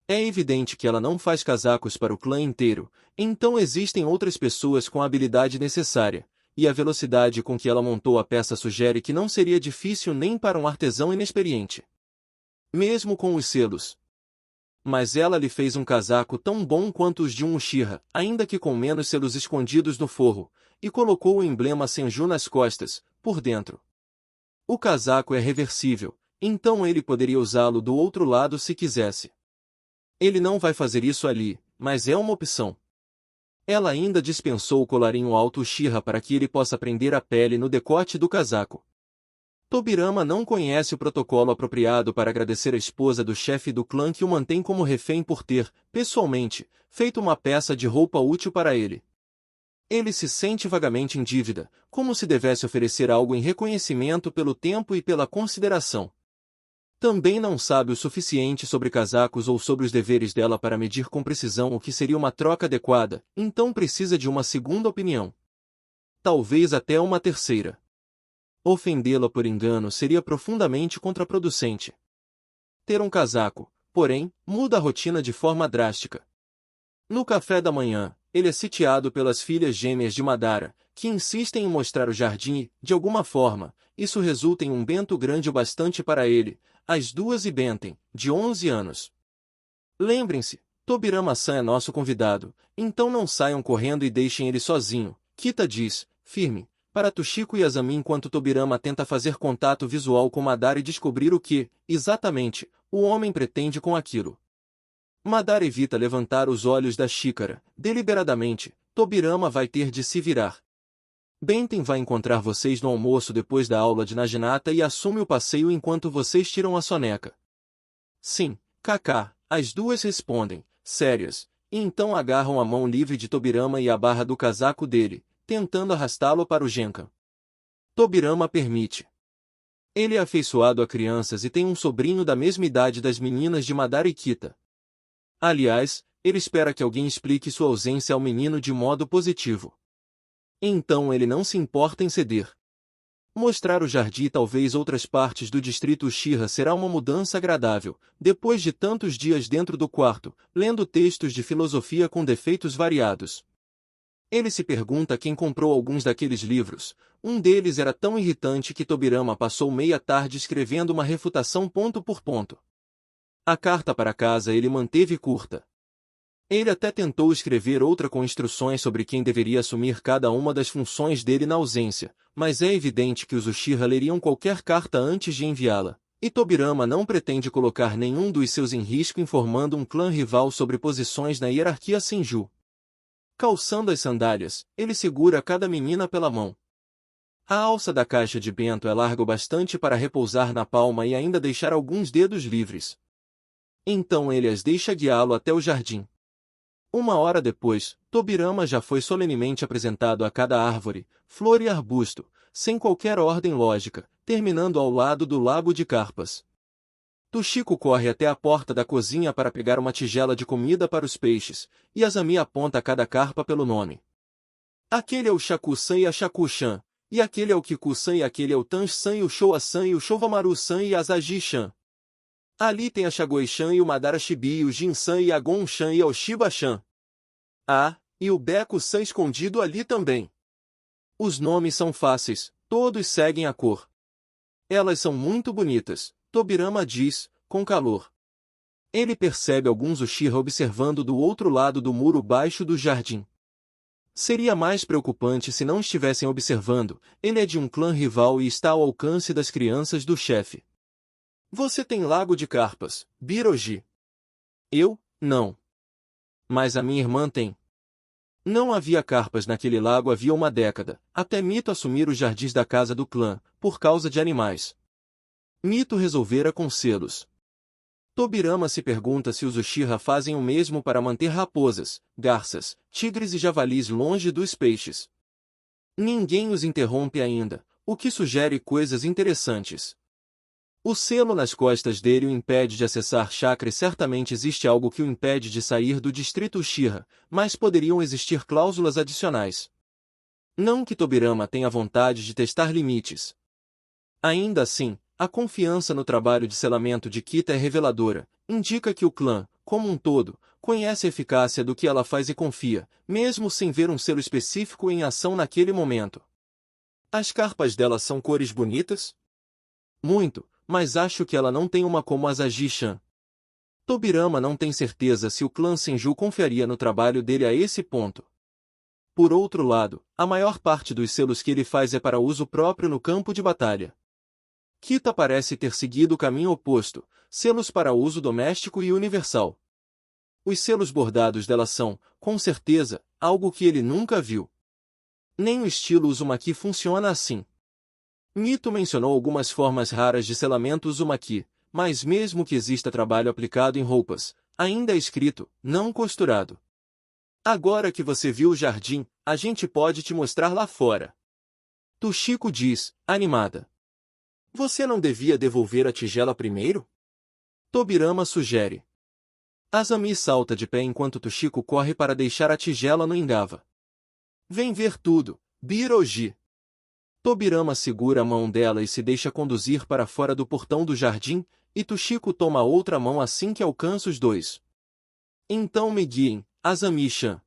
É evidente que ela não faz casacos para o clã inteiro, então existem outras pessoas com a habilidade necessária, e a velocidade com que ela montou a peça sugere que não seria difícil nem para um artesão inexperiente. Mesmo com os selos. Mas ela lhe fez um casaco tão bom quanto os de um Uchiha, ainda que com menos selos escondidos no forro, e colocou o emblema Senju nas costas, por dentro. O casaco é reversível, então ele poderia usá-lo do outro lado se quisesse. Ele não vai fazer isso ali, mas é uma opção. Ela ainda dispensou o colarinho alto Uchiha para que ele possa prender a pele no decote do casaco. Tobirama não conhece o protocolo apropriado para agradecer a esposa do chefe do clã que o mantém como refém por ter, pessoalmente, feito uma peça de roupa útil para ele. Ele se sente vagamente em dívida, como se devesse oferecer algo em reconhecimento pelo tempo e pela consideração. Também não sabe o suficiente sobre casacos ou sobre os deveres dela para medir com precisão o que seria uma troca adequada, então precisa de uma segunda opinião. Talvez até uma terceira. Ofendê-la por engano seria profundamente contraproducente. Ter um casaco, porém, muda a rotina de forma drástica. No café da manhã, ele é sitiado pelas filhas gêmeas de Madara, que insistem em mostrar o jardim e, de alguma forma, isso resulta em um bento grande o bastante para ele, as duas e Benten, de 11 anos. Lembrem-se, Tobirama-san é nosso convidado, então não saiam correndo e deixem ele sozinho, Kita diz, firme, para Toshiko e Azami enquanto Tobirama tenta fazer contato visual com Madara e descobrir o que, exatamente, o homem pretende com aquilo. Madara evita levantar os olhos da xícara. Deliberadamente, Tobirama vai ter de se virar. Benten vai encontrar vocês no almoço depois da aula de Naginata e assume o passeio enquanto vocês tiram a soneca. Sim, Kaká, as duas respondem, sérias, e então agarram a mão livre de Tobirama e a barra do casaco dele, tentando arrastá-lo para o Genkan. Tobirama permite. Ele é afeiçoado a crianças e tem um sobrinho da mesma idade das meninas de Madara e Kita. Aliás, ele espera que alguém explique sua ausência ao menino de modo positivo. Então ele não se importa em ceder. Mostrar o jardim e talvez outras partes do distrito Uchiha será uma mudança agradável, depois de tantos dias dentro do quarto, lendo textos de filosofia com defeitos variados. Ele se pergunta quem comprou alguns daqueles livros. Um deles era tão irritante que Tobirama passou meia tarde escrevendo uma refutação ponto por ponto. A carta para casa ele manteve curta. Ele até tentou escrever outra com instruções sobre quem deveria assumir cada uma das funções dele na ausência, mas é evidente que os Uchiha leriam qualquer carta antes de enviá-la, e Tobirama não pretende colocar nenhum dos seus em risco informando um clã rival sobre posições na hierarquia Senju. Calçando as sandálias, ele segura cada menina pela mão. A alça da caixa de bento é larga o bastante para repousar na palma e ainda deixar alguns dedos livres. Então ele as deixa guiá-lo até o jardim. Uma hora depois, Tobirama já foi solenemente apresentado a cada árvore, flor e arbusto, sem qualquer ordem lógica, terminando ao lado do lago de carpas. Toshiko corre até a porta da cozinha para pegar uma tigela de comida para os peixes, e Azami aponta cada carpa pelo nome. Aquele é o Shaku-san e a Shaku-chan, e aquele é o Kiku-san e aquele é o Tanji-san e o Showa-san e o Shouwamaru-san e a Asaji-chan. Ali tem a Shagoi-chan e o Madara-shibi e o Jin-san e a Gon-chan e a Oshiba-chan. Ah, e o Beku-san escondido ali também. Os nomes são fáceis, todos seguem a cor. Elas são muito bonitas, Tobirama diz, com calor. Ele percebe alguns Uchiha observando do outro lado do muro baixo do jardim. Seria mais preocupante se não estivessem observando, ele é de um clã rival e está ao alcance das crianças do chefe. Você tem lago de carpas, Biroji. Eu, não. Mas a minha irmã tem. Não havia carpas naquele lago havia uma década, até Mito assumir os jardins da casa do clã, por causa de animais. Mito resolvera com selos. Tobirama se pergunta se os Uchiha fazem o mesmo para manter raposas, garças, tigres e javalis longe dos peixes. Ninguém os interrompe ainda, o que sugere coisas interessantes. O selo nas costas dele o impede de acessar chakra e certamente existe algo que o impede de sair do distrito Uchiha, mas poderiam existir cláusulas adicionais. Não que Tobirama tenha vontade de testar limites. Ainda assim, a confiança no trabalho de selamento de Kita é reveladora, indica que o clã, como um todo, conhece a eficácia do que ela faz e confia, mesmo sem ver um selo específico em ação naquele momento. As carpas dela são cores bonitas? Muito, mas acho que ela não tem uma como Asaji-chan. Tobirama não tem certeza se o clã Senju confiaria no trabalho dele a esse ponto. Por outro lado, a maior parte dos selos que ele faz é para uso próprio no campo de batalha. Kita parece ter seguido o caminho oposto, selos para uso doméstico e universal. Os selos bordados dela são, com certeza, algo que ele nunca viu. Nem o estilo Uzumaki funciona assim. Mito mencionou algumas formas raras de selamento Uzumaki, mas mesmo que exista trabalho aplicado em roupas, ainda é escrito, não costurado. Agora que você viu o jardim, a gente pode te mostrar lá fora. Toshiko diz, animada. Você não devia devolver a tigela primeiro? Tobirama sugere. Azami salta de pé enquanto Toshiko corre para deixar a tigela no Engava. Vem ver tudo, Biroji. Tobirama segura a mão dela e se deixa conduzir para fora do portão do jardim, e Toshiko toma a outra mão assim que alcança os dois. Então me guiem, Azami-chan.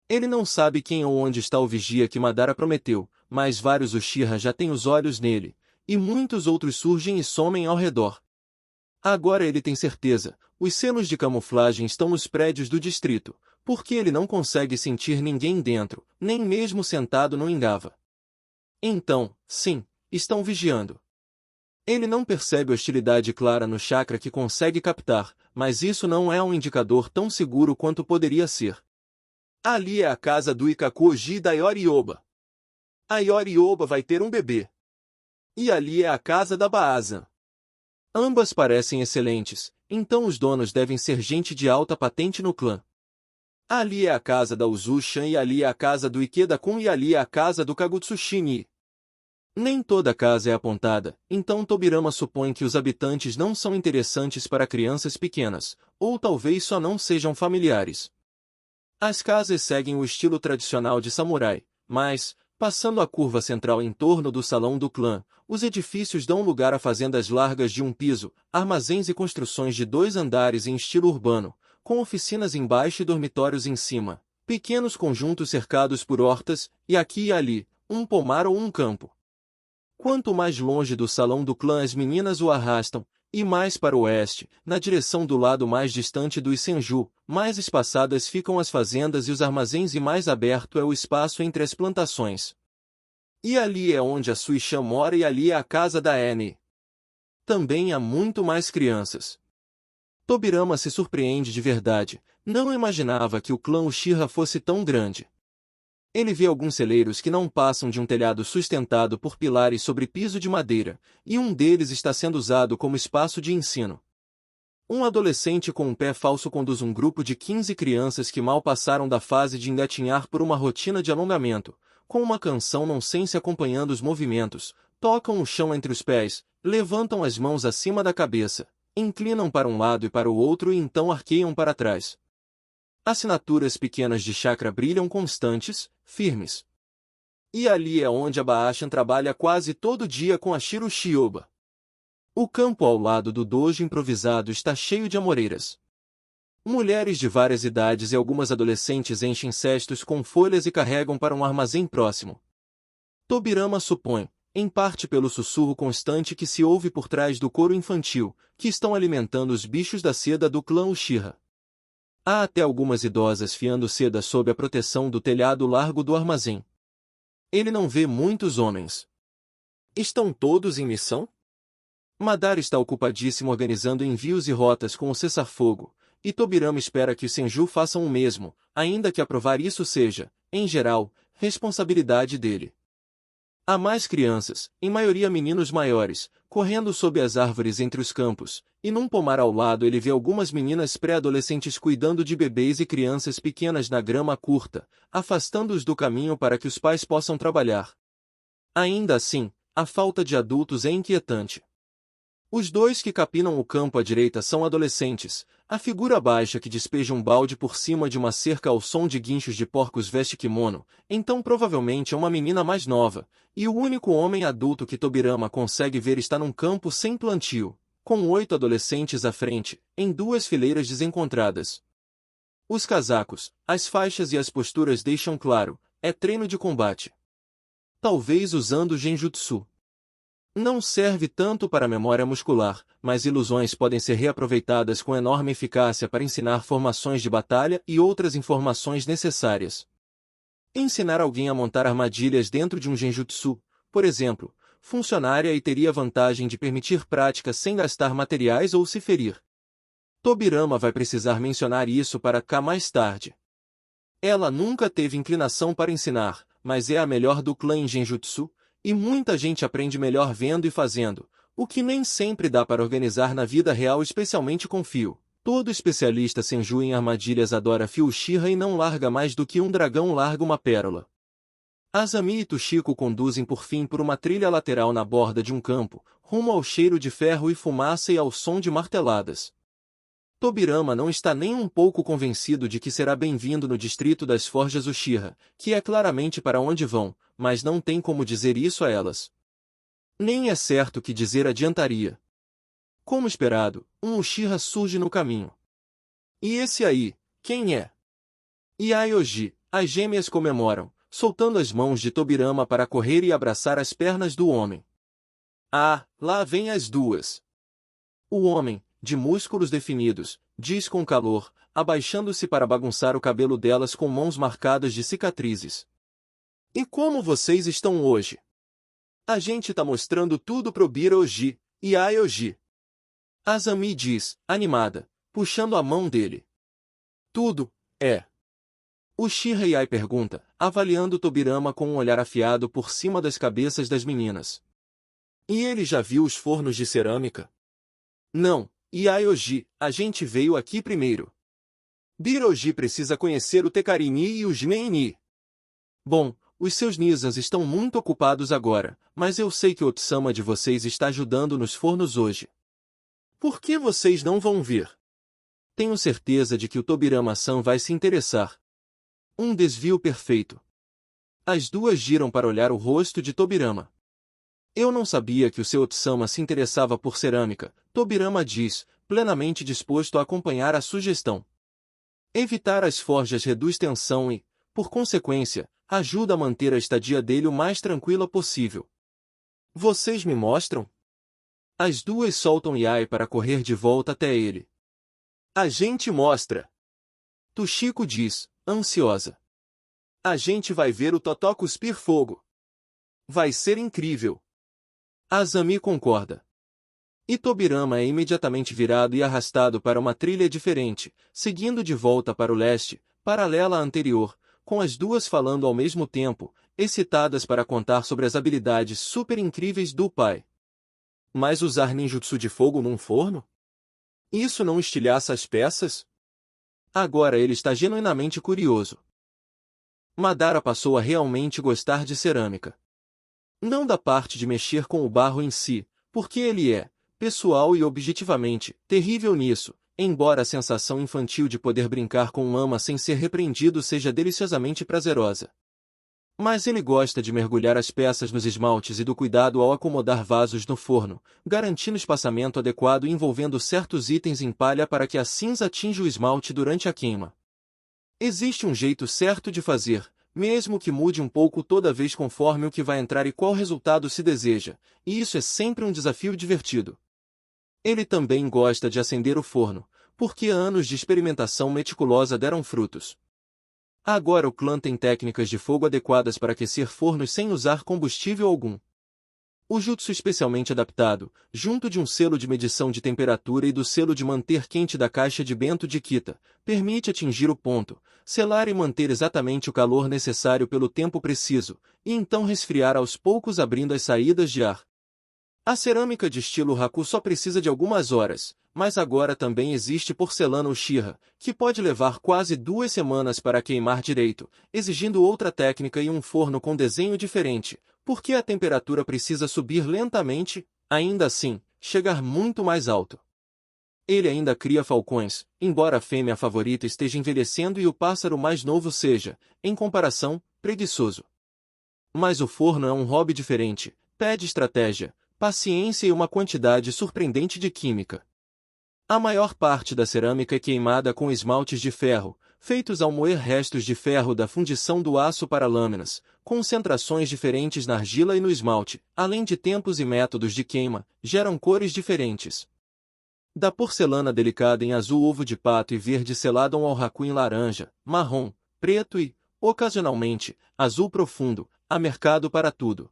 Ele não sabe quem ou onde está o vigia que Madara prometeu, mas vários Uchiha já têm os olhos nele, e muitos outros surgem e somem ao redor. Agora ele tem certeza, os selos de camuflagem estão nos prédios do distrito, porque ele não consegue sentir ninguém dentro, nem mesmo sentado no Engava. Então, sim, estão vigiando. Ele não percebe hostilidade clara no chakra que consegue captar, mas isso não é um indicador tão seguro quanto poderia ser. Ali é a casa do Ikaku-oji da Yorioba. A Yorioba vai ter um bebê. E ali é a casa da Baazan. Ambas parecem excelentes, então os donos devem ser gente de alta patente no clã. Ali é a casa da Uzu-chan e ali é a casa do Ikeda-kun e ali é a casa do Kagutsushi-ni. Nem toda a casa é apontada, então Tobirama supõe que os habitantes não são interessantes para crianças pequenas, ou talvez só não sejam familiares. As casas seguem o estilo tradicional de samurai, mas, passando a curva central em torno do salão do clã, os edifícios dão lugar a fazendas largas de um piso, armazéns e construções de 2 andares em estilo urbano, com oficinas embaixo e dormitórios em cima, pequenos conjuntos cercados por hortas, e aqui e ali, um pomar ou um campo. Quanto mais longe do salão do clã as meninas o arrastam, e mais para o oeste, na direção do lado mais distante dos Senju, mais espaçadas ficam as fazendas e os armazéns e mais aberto é o espaço entre as plantações. E ali é onde a Sui-chan mora e ali é a casa da Annie. Também há muito mais crianças. Tobirama se surpreende de verdade, não imaginava que o clã Uchiha fosse tão grande. Ele vê alguns celeiros que não passam de um telhado sustentado por pilares sobre piso de madeira, e um deles está sendo usado como espaço de ensino. Um adolescente com um pé falso conduz um grupo de 15 crianças que mal passaram da fase de engatinhar por uma rotina de alongamento, com uma canção nonsense acompanhando os movimentos, tocam o chão entre os pés, levantam as mãos acima da cabeça, Inclinam para um lado e para o outro e então arqueiam para trás. Assinaturas pequenas de chakra brilham constantes, firmes. E ali é onde a Baashan trabalha quase todo dia com a Shiro Shioba. O campo ao lado do dojo improvisado está cheio de amoreiras. Mulheres de várias idades e algumas adolescentes enchem cestos com folhas e carregam para um armazém próximo. Tobirama supõe, em parte pelo sussurro constante que se ouve por trás do coro infantil, que estão alimentando os bichos da seda do clã Uchiha. Há até algumas idosas fiando seda sob a proteção do telhado largo do armazém. Ele não vê muitos homens. Estão todos em missão? Madara está ocupadíssimo organizando envios e rotas com o cessar-fogo, e Tobirama espera que os Senju façam o mesmo, ainda que aprovar isso seja, em geral, responsabilidade dele. Há mais crianças, em maioria meninos maiores, correndo sob as árvores entre os campos, e num pomar ao lado ele vê algumas meninas pré-adolescentes cuidando de bebês e crianças pequenas na grama curta, afastando-os do caminho para que os pais possam trabalhar. Ainda assim, a falta de adultos é inquietante. Os dois que capinam o campo à direita são adolescentes, a figura baixa que despeja um balde por cima de uma cerca ao som de guinchos de porcos veste kimono, então provavelmente é uma menina mais nova, e o único homem adulto que Tobirama consegue ver está num campo sem plantio, com 8 adolescentes à frente, em 2 fileiras desencontradas. Os casacos, as faixas e as posturas deixam claro, é treino de combate. Talvez usando genjutsu. Não serve tanto para a memória muscular, mas ilusões podem ser reaproveitadas com enorme eficácia para ensinar formações de batalha e outras informações necessárias. Ensinar alguém a montar armadilhas dentro de um genjutsu, por exemplo, funcionaria e teria vantagem de permitir prática sem gastar materiais ou se ferir. Tobirama vai precisar mencionar isso para K mais tarde. Ela nunca teve inclinação para ensinar, mas é a melhor do clã em genjutsu, e muita gente aprende melhor vendo e fazendo, o que nem sempre dá para organizar na vida real, especialmente com fio. Todo especialista Senju em armadilhas adora fio Uchiha e não larga mais do que um dragão larga uma pérola. Azami e Tushiko conduzem por fim por uma trilha lateral na borda de um campo, rumo ao cheiro de ferro e fumaça e ao som de marteladas. Tobirama não está nem um pouco convencido de que será bem-vindo no distrito das Forjas Uchiha, que é claramente para onde vão, mas não tem como dizer isso a elas. Nem é certo que dizer adiantaria. Como esperado, um Uchiha surge no caminho. E esse aí, quem é? Yaoji, as gêmeas comemoram, soltando as mãos de Tobirama para correr e abraçar as pernas do homem. Ah, lá vêm as duas. O homem, de músculos definidos, diz com calor, abaixando-se para bagunçar o cabelo delas com mãos marcadas de cicatrizes. E como vocês estão hoje? A gente tá mostrando tudo pro Biroji, e Aoji. Azami diz, animada, puxando a mão dele. Tudo, é. Uchiha Yai pergunta, avaliando Tobirama com um olhar afiado por cima das cabeças das meninas. E ele já viu os fornos de cerâmica? Não, Yaoji, a gente veio aqui primeiro. Biroji precisa conhecer o Tekarini e o Jimeini. Bom, os seus Nizans estão muito ocupados agora, mas eu sei que o Otsama de vocês está ajudando nos fornos hoje. Por que vocês não vão vir? Tenho certeza de que o Tobirama-san vai se interessar. Um desvio perfeito. As duas giram para olhar o rosto de Tobirama. Eu não sabia que o seu Otsama se interessava por cerâmica, Tobirama diz, plenamente disposto a acompanhar a sugestão. Evitar as forjas reduz tensão e, por consequência, ajuda a manter a estadia dele o mais tranquila possível. Vocês me mostram? As duas soltam Yai para correr de volta até ele. A gente mostra. Tushiko diz, ansiosa. A gente vai ver o Totó cuspir fogo. Vai ser incrível. Azami concorda. E Tobirama é imediatamente virado e arrastado para uma trilha diferente, seguindo de volta para o leste, paralela à anterior, com as duas falando ao mesmo tempo, excitadas para contar sobre as habilidades super incríveis do pai. Mas usar ninjutsu de fogo num forno? Isso não estilhaça as peças? Agora ele está genuinamente curioso. Madara passou a realmente gostar de cerâmica. Não da parte de mexer com o barro em si, porque ele é, pessoal e objetivamente, terrível nisso, embora a sensação infantil de poder brincar com lama sem ser repreendido seja deliciosamente prazerosa. Mas ele gosta de mergulhar as peças nos esmaltes e do cuidado ao acomodar vasos no forno, garantindo espaçamento adequado e envolvendo certos itens em palha para que a cinza atinja o esmalte durante a queima. Existe um jeito certo de fazer, mesmo que mude um pouco toda vez conforme o que vai entrar e qual resultado se deseja, e isso é sempre um desafio divertido. Ele também gosta de acender o forno, porque anos de experimentação meticulosa deram frutos. Agora o clã tem técnicas de fogo adequadas para aquecer fornos sem usar combustível algum. O jutsu especialmente adaptado, junto de um selo de medição de temperatura e do selo de manter quente da caixa de bento de Kita, permite atingir o ponto, selar e manter exatamente o calor necessário pelo tempo preciso, e então resfriar aos poucos abrindo as saídas de ar. A cerâmica de estilo Haku só precisa de algumas horas, mas agora também existe porcelana Uchiha, que pode levar quase 2 semanas para queimar direito, exigindo outra técnica e um forno com desenho diferente, porque a temperatura precisa subir lentamente, ainda assim, chegar muito mais alto. Ele ainda cria falcões, embora a fêmea favorita esteja envelhecendo e o pássaro mais novo seja, em comparação, preguiçoso. Mas o forno é um hobby diferente, pede estratégia, paciência e uma quantidade surpreendente de química. A maior parte da cerâmica é queimada com esmaltes de ferro, feitos ao moer restos de ferro da fundição do aço para lâminas, concentrações diferentes na argila e no esmalte, além de tempos e métodos de queima, geram cores diferentes. Da porcelana delicada em azul ovo de pato e verde selada ao Haku em laranja, marrom, preto e, ocasionalmente, azul profundo, há mercado para tudo.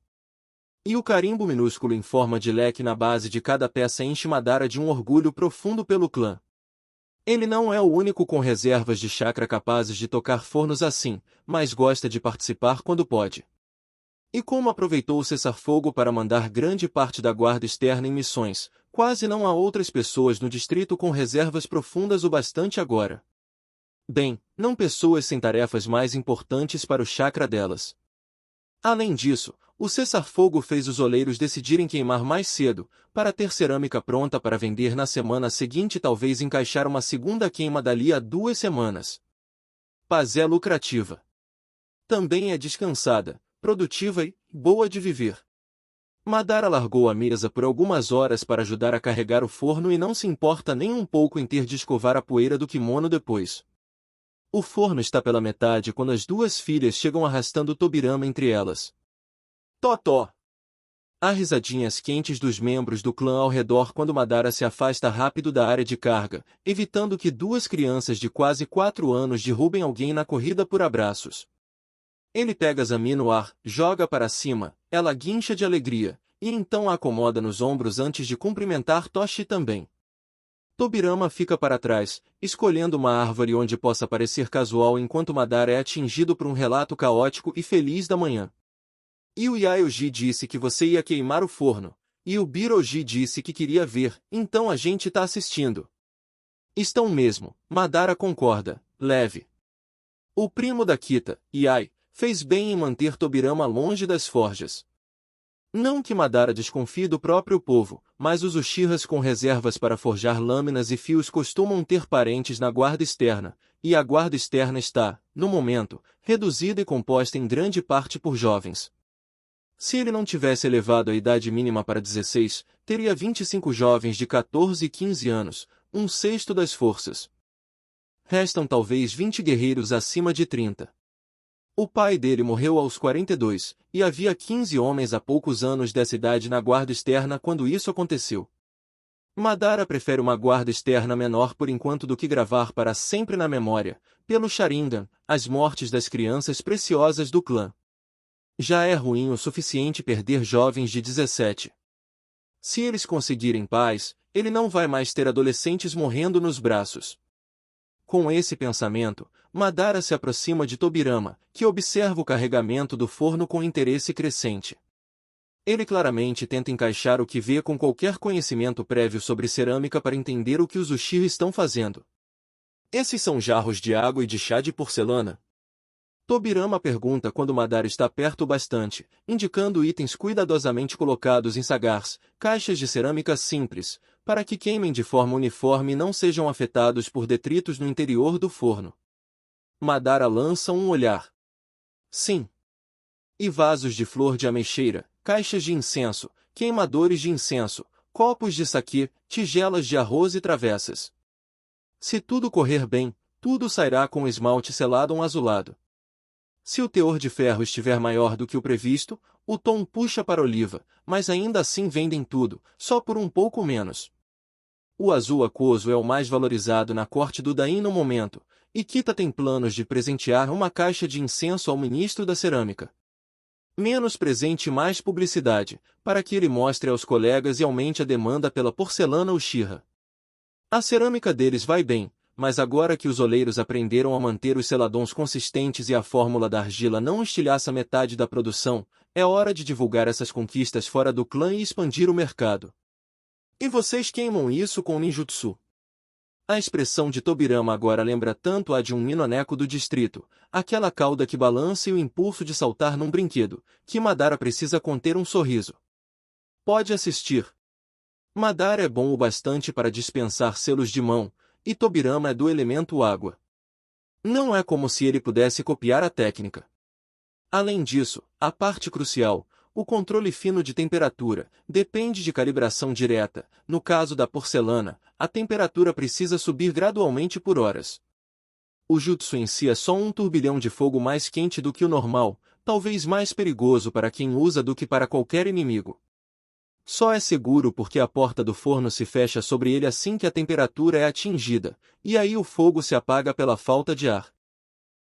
E o carimbo minúsculo em forma de leque na base de cada peça enche Madara de um orgulho profundo pelo clã. Ele não é o único com reservas de chakra capazes de tocar fornos assim, mas gosta de participar quando pode. E como aproveitou o cessar-fogo para mandar grande parte da guarda externa em missões, quase não há outras pessoas no distrito com reservas profundas o bastante agora. Bem, não pessoas sem tarefas mais importantes para o chakra delas. Além disso, o cessar-fogo fez os oleiros decidirem queimar mais cedo, para ter cerâmica pronta para vender na semana seguinte e talvez encaixar uma segunda queima dali a 2 semanas. Paz é lucrativa. Também é descansada, produtiva e boa de viver. Madara largou a mesa por algumas horas para ajudar a carregar o forno e não se importa nem um pouco em ter de escovar a poeira do kimono depois. O forno está pela metade quando as 2 filhas chegam arrastando Tobirama entre elas. Totó! Há risadinhas quentes dos membros do clã ao redor quando Madara se afasta rápido da área de carga, evitando que 2 crianças de quase 4 anos derrubem alguém na corrida por abraços. Ele pega Zami no ar, joga para cima, ela guincha de alegria, e então a acomoda nos ombros antes de cumprimentar Toshi também. Tobirama fica para trás, escolhendo uma árvore onde possa parecer casual enquanto Madara é atingido por um relato caótico e feliz da manhã. E o Yaoji disse que você ia queimar o forno, e o Biroji disse que queria ver, então a gente tá assistindo. Estão mesmo, Madara concorda, leve. O primo da Kita, Yai, fez bem em manter Tobirama longe das forjas. Não que Madara desconfie do próprio povo, mas os Uchihas com reservas para forjar lâminas e fios costumam ter parentes na guarda externa, e a guarda externa está, no momento, reduzida e composta em grande parte por jovens. Se ele não tivesse elevado a idade mínima para 16, teria 25 jovens de 14 e 15 anos, um sexto das forças. Restam talvez 20 guerreiros acima de 30. O pai dele morreu aos 42, e havia 15 homens há poucos anos dessa idade na guarda externa quando isso aconteceu. Madara prefere uma guarda externa menor por enquanto do que gravar para sempre na memória, pelo Sharingan, as mortes das crianças preciosas do clã. Já é ruim o suficiente perder jovens de 17. Se eles conseguirem paz, ele não vai mais ter adolescentes morrendo nos braços. Com esse pensamento, Madara se aproxima de Tobirama, que observa o carregamento do forno com interesse crescente. Ele claramente tenta encaixar o que vê com qualquer conhecimento prévio sobre cerâmica para entender o que os Uchiha estão fazendo. Esses são jarros de água e de chá de porcelana? Tobirama pergunta quando Madara está perto o bastante, indicando itens cuidadosamente colocados em sagars, caixas de cerâmica simples, para que queimem de forma uniforme e não sejam afetados por detritos no interior do forno. Madara lança um olhar. Sim. E vasos de flor de ameixeira, caixas de incenso, queimadores de incenso, copos de saquê, tigelas de arroz e travessas. Se tudo correr bem, tudo sairá com esmalte selado azulado. Se o teor de ferro estiver maior do que o previsto, o tom puxa para oliva, mas ainda assim vendem tudo, só por um pouco menos. O azul aquoso é o mais valorizado na corte do Dain no momento, e Kita tem planos de presentear uma caixa de incenso ao ministro da cerâmica. Menos presente e mais publicidade, para que ele mostre aos colegas e aumente a demanda pela porcelana Uchiha. A cerâmica deles vai bem, mas agora que os oleiros aprenderam a manter os seladons consistentes e a fórmula da argila não estilhaça metade da produção, é hora de divulgar essas conquistas fora do clã e expandir o mercado. E vocês queimam isso com ninjutsu. A expressão de Tobirama agora lembra tanto a de um minoneco do distrito, aquela cauda que balança e o impulso de saltar num brinquedo, que Madara precisa conter um sorriso. Pode assistir. Madara é bom o bastante para dispensar selos de mão, e Tobirama é do elemento água. Não é como se ele pudesse copiar a técnica. Além disso, a parte crucial, o controle fino de temperatura, depende de calibração direta. No caso da porcelana, a temperatura precisa subir gradualmente por horas. O jutsu em si é só um turbilhão de fogo mais quente do que o normal, talvez mais perigoso para quem usa do que para qualquer inimigo. Só é seguro porque a porta do forno se fecha sobre ele assim que a temperatura é atingida, e aí o fogo se apaga pela falta de ar.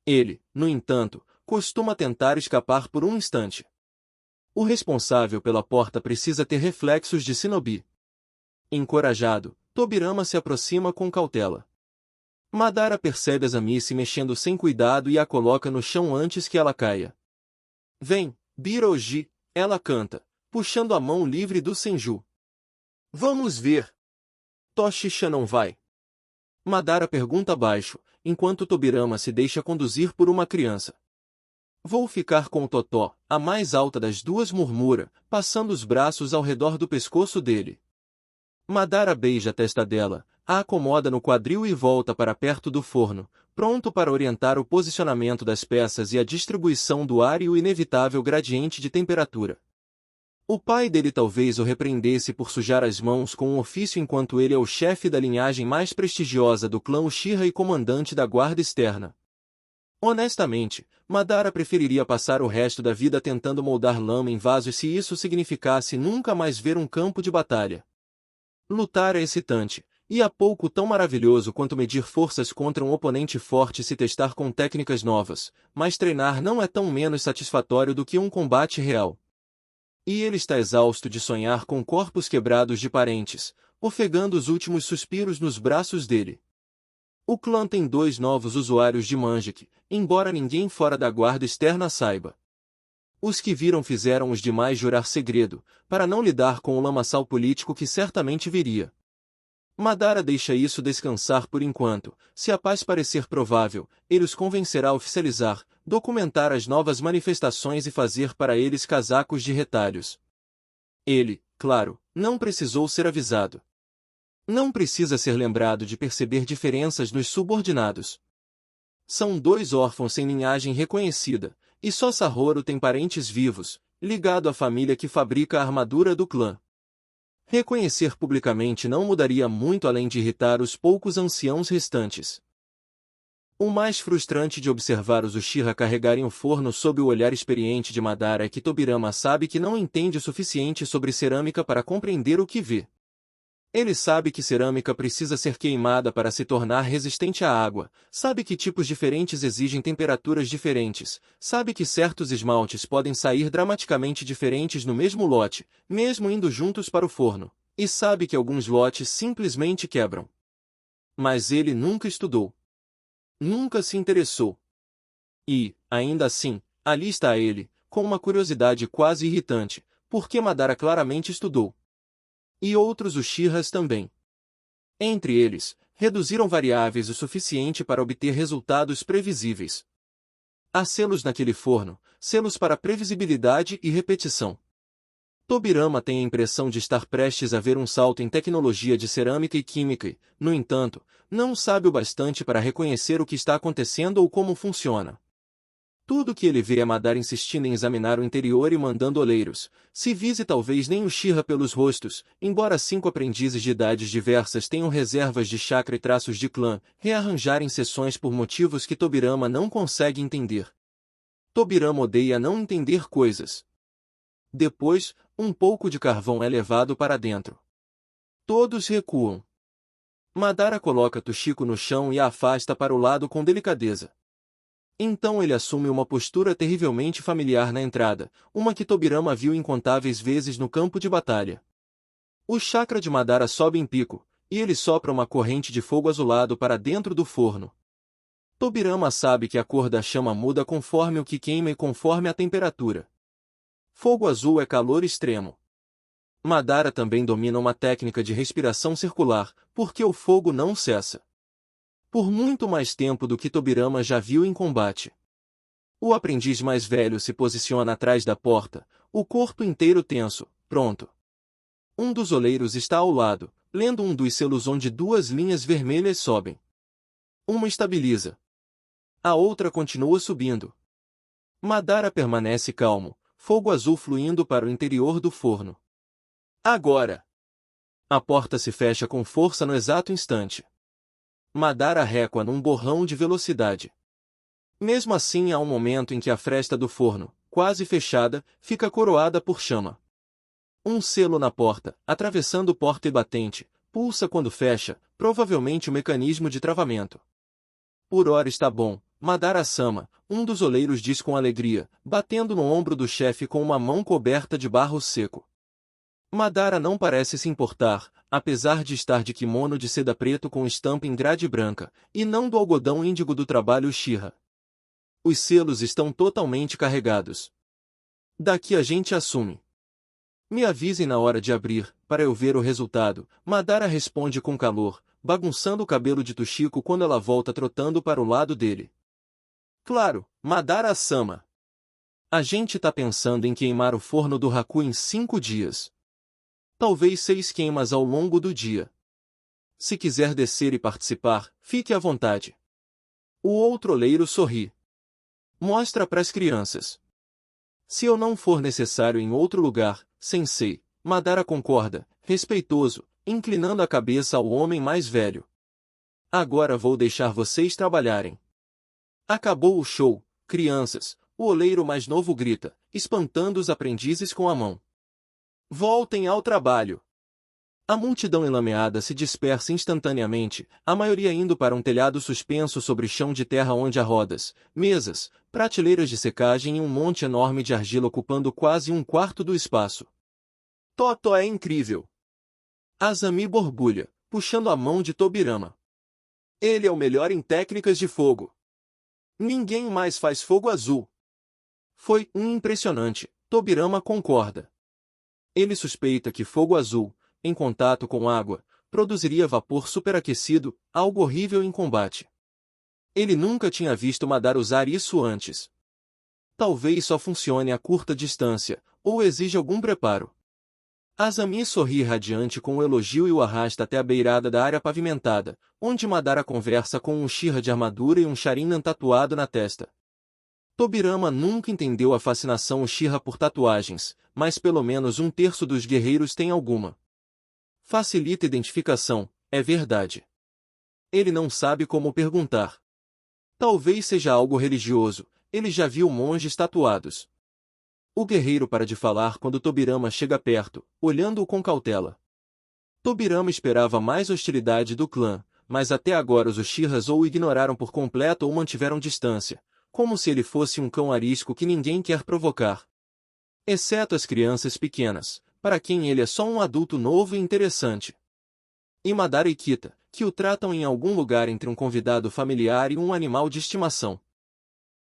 Ele, no entanto, costuma tentar escapar por um instante. O responsável pela porta precisa ter reflexos de shinobi. Encorajado, Tobirama se aproxima com cautela. Madara percebe a Zami se mexendo sem cuidado e a coloca no chão antes que ela caia. Vem, Biroji, ela canta, puxando a mão livre do Senju. Vamos ver. Toshicha não vai? Madara pergunta baixo, enquanto Tobirama se deixa conduzir por uma criança. Vou ficar com o Totó, a mais alta das duas murmura, passando os braços ao redor do pescoço dele. Madara beija a testa dela, a acomoda no quadril e volta para perto do forno, pronto para orientar o posicionamento das peças e a distribuição do ar e o inevitável gradiente de temperatura. O pai dele talvez o repreendesse por sujar as mãos com um ofício enquanto ele é o chefe da linhagem mais prestigiosa do clã Uchiha e comandante da guarda externa. Honestamente, Madara preferiria passar o resto da vida tentando moldar lama em vasos se isso significasse nunca mais ver um campo de batalha. Lutar é excitante, e há pouco tão maravilhoso quanto medir forças contra um oponente forte e se testar com técnicas novas, mas treinar não é tão menos satisfatório do que um combate real. E ele está exausto de sonhar com corpos quebrados de parentes, ofegando os últimos suspiros nos braços dele. O clã tem 2 novos usuários de Manjik, embora ninguém fora da guarda externa saiba. Os que viram fizeram os demais jurar segredo, para não lidar com o lamaçal político que certamente viria. Madara deixa isso descansar por enquanto. Se a paz parecer provável, ele os convencerá a oficializar, documentar as novas manifestações e fazer para eles casacos de retalhos. Ele, claro, não precisou ser avisado. Não precisa ser lembrado de perceber diferenças nos subordinados. São 2 órfãos sem linhagem reconhecida, e só Sahoro tem parentes vivos, ligado à família que fabrica a armadura do clã. Reconhecer publicamente não mudaria muito além de irritar os poucos anciãos restantes. O mais frustrante de observar os Uchiha carregarem o forno sob o olhar experiente de Madara é que Tobirama sabe que não entende o suficiente sobre cerâmica para compreender o que vê. Ele sabe que cerâmica precisa ser queimada para se tornar resistente à água, sabe que tipos diferentes exigem temperaturas diferentes, sabe que certos esmaltes podem sair dramaticamente diferentes no mesmo lote, mesmo indo juntos para o forno, e sabe que alguns lotes simplesmente quebram. Mas ele nunca estudou. Nunca se interessou. E, ainda assim, ali está ele, com uma curiosidade quase irritante, porque Madara claramente estudou. E outros Uchihas também. Entre eles, reduziram variáveis o suficiente para obter resultados previsíveis. Há selos naquele forno, selos para previsibilidade e repetição. Tobirama tem a impressão de estar prestes a ver um salto em tecnologia de cerâmica e química e, no entanto, não sabe o bastante para reconhecer o que está acontecendo ou como funciona. Tudo o que ele vê é Madara insistindo em examinar o interior e mandando oleiros, civis e talvez nem Uchiha pelos rostos, embora 5 aprendizes de idades diversas tenham reservas de chakra e traços de clã, rearranjarem sessões por motivos que Tobirama não consegue entender. Tobirama odeia não entender coisas. Depois, um pouco de carvão é levado para dentro. Todos recuam. Madara coloca Toshiko no chão e a afasta para o lado com delicadeza. Então ele assume uma postura terrivelmente familiar na entrada, uma que Tobirama viu incontáveis vezes no campo de batalha. O chakra de Madara sobe em pico, e ele sopra uma corrente de fogo azulado para dentro do forno. Tobirama sabe que a cor da chama muda conforme o que queima e conforme a temperatura. Fogo azul é calor extremo. Madara também domina uma técnica de respiração circular, porque o fogo não cessa. Por muito mais tempo do que Tobirama já viu em combate. O aprendiz mais velho se posiciona atrás da porta, o corpo inteiro tenso, pronto. Um dos oleiros está ao lado, lendo um dos selos onde 2 linhas vermelhas sobem. Uma estabiliza. A outra continua subindo. Madara permanece calmo, fogo azul fluindo para o interior do forno. Agora! A porta se fecha com força no exato instante. Madara recua num borrão de velocidade. Mesmo assim há um momento em que a fresta do forno, quase fechada, fica coroada por chama. Um selo na porta, atravessando porta e batente, pulsa quando fecha, provavelmente o mecanismo de travamento. Por hora está bom, Madara-sama, um dos oleiros diz com alegria, batendo no ombro do chefe com uma mão coberta de barro seco. Madara não parece se importar, apesar de estar de kimono de seda preto com estampa em grade branca, e não do algodão índigo do trabalho Uchiha. Os selos estão totalmente carregados. Daqui a gente assume. Me avisem na hora de abrir, para eu ver o resultado. Madara responde com calor, bagunçando o cabelo de Toshiko quando ela volta trotando para o lado dele. Claro, Madara-sama. A gente tá pensando em queimar o forno do Haku em 5 dias. Talvez 6 queimas ao longo do dia. Se quiser descer e participar, fique à vontade. O outro oleiro sorri. Mostra pras crianças. Se eu não for necessário em outro lugar, sensei, Madara concorda, respeitoso, inclinando a cabeça ao homem mais velho. Agora vou deixar vocês trabalharem. Acabou o show, crianças, o oleiro mais novo grita, espantando os aprendizes com a mão. Voltem ao trabalho. A multidão enlameada se dispersa instantaneamente, a maioria indo para um telhado suspenso sobre chão de terra onde há rodas, mesas, prateleiras de secagem e um monte enorme de argila ocupando quase 1/4 do espaço. Toto é incrível. Azami borbulha, puxando a mão de Tobirama. Ele é o melhor em técnicas de fogo. Ninguém mais faz fogo azul. Foi impressionante, Tobirama concorda. Ele suspeita que fogo azul, em contato com água, produziria vapor superaquecido, algo horrível em combate. Ele nunca tinha visto Madara usar isso antes. Talvez só funcione a curta distância, ou exija algum preparo. Azami sorri radiante com o elogio e o arrasta até a beirada da área pavimentada, onde Madara conversa com um Uchiha de armadura e um Sharingan tatuado na testa. Tobirama nunca entendeu a fascinação Uchiha por tatuagens, mas pelo menos 1/3 dos guerreiros tem alguma. Facilita a identificação, é verdade. Ele não sabe como perguntar. Talvez seja algo religioso, ele já viu monges tatuados. O guerreiro para de falar quando Tobirama chega perto, olhando-o com cautela. Tobirama esperava mais hostilidade do clã, mas até agora os Uchihas ou o ignoraram por completo ou mantiveram distância, como se ele fosse um cão arisco que ninguém quer provocar. Exceto as crianças pequenas, para quem ele é só um adulto novo e interessante. E Madara e Kita, que o tratam em algum lugar entre um convidado familiar e um animal de estimação.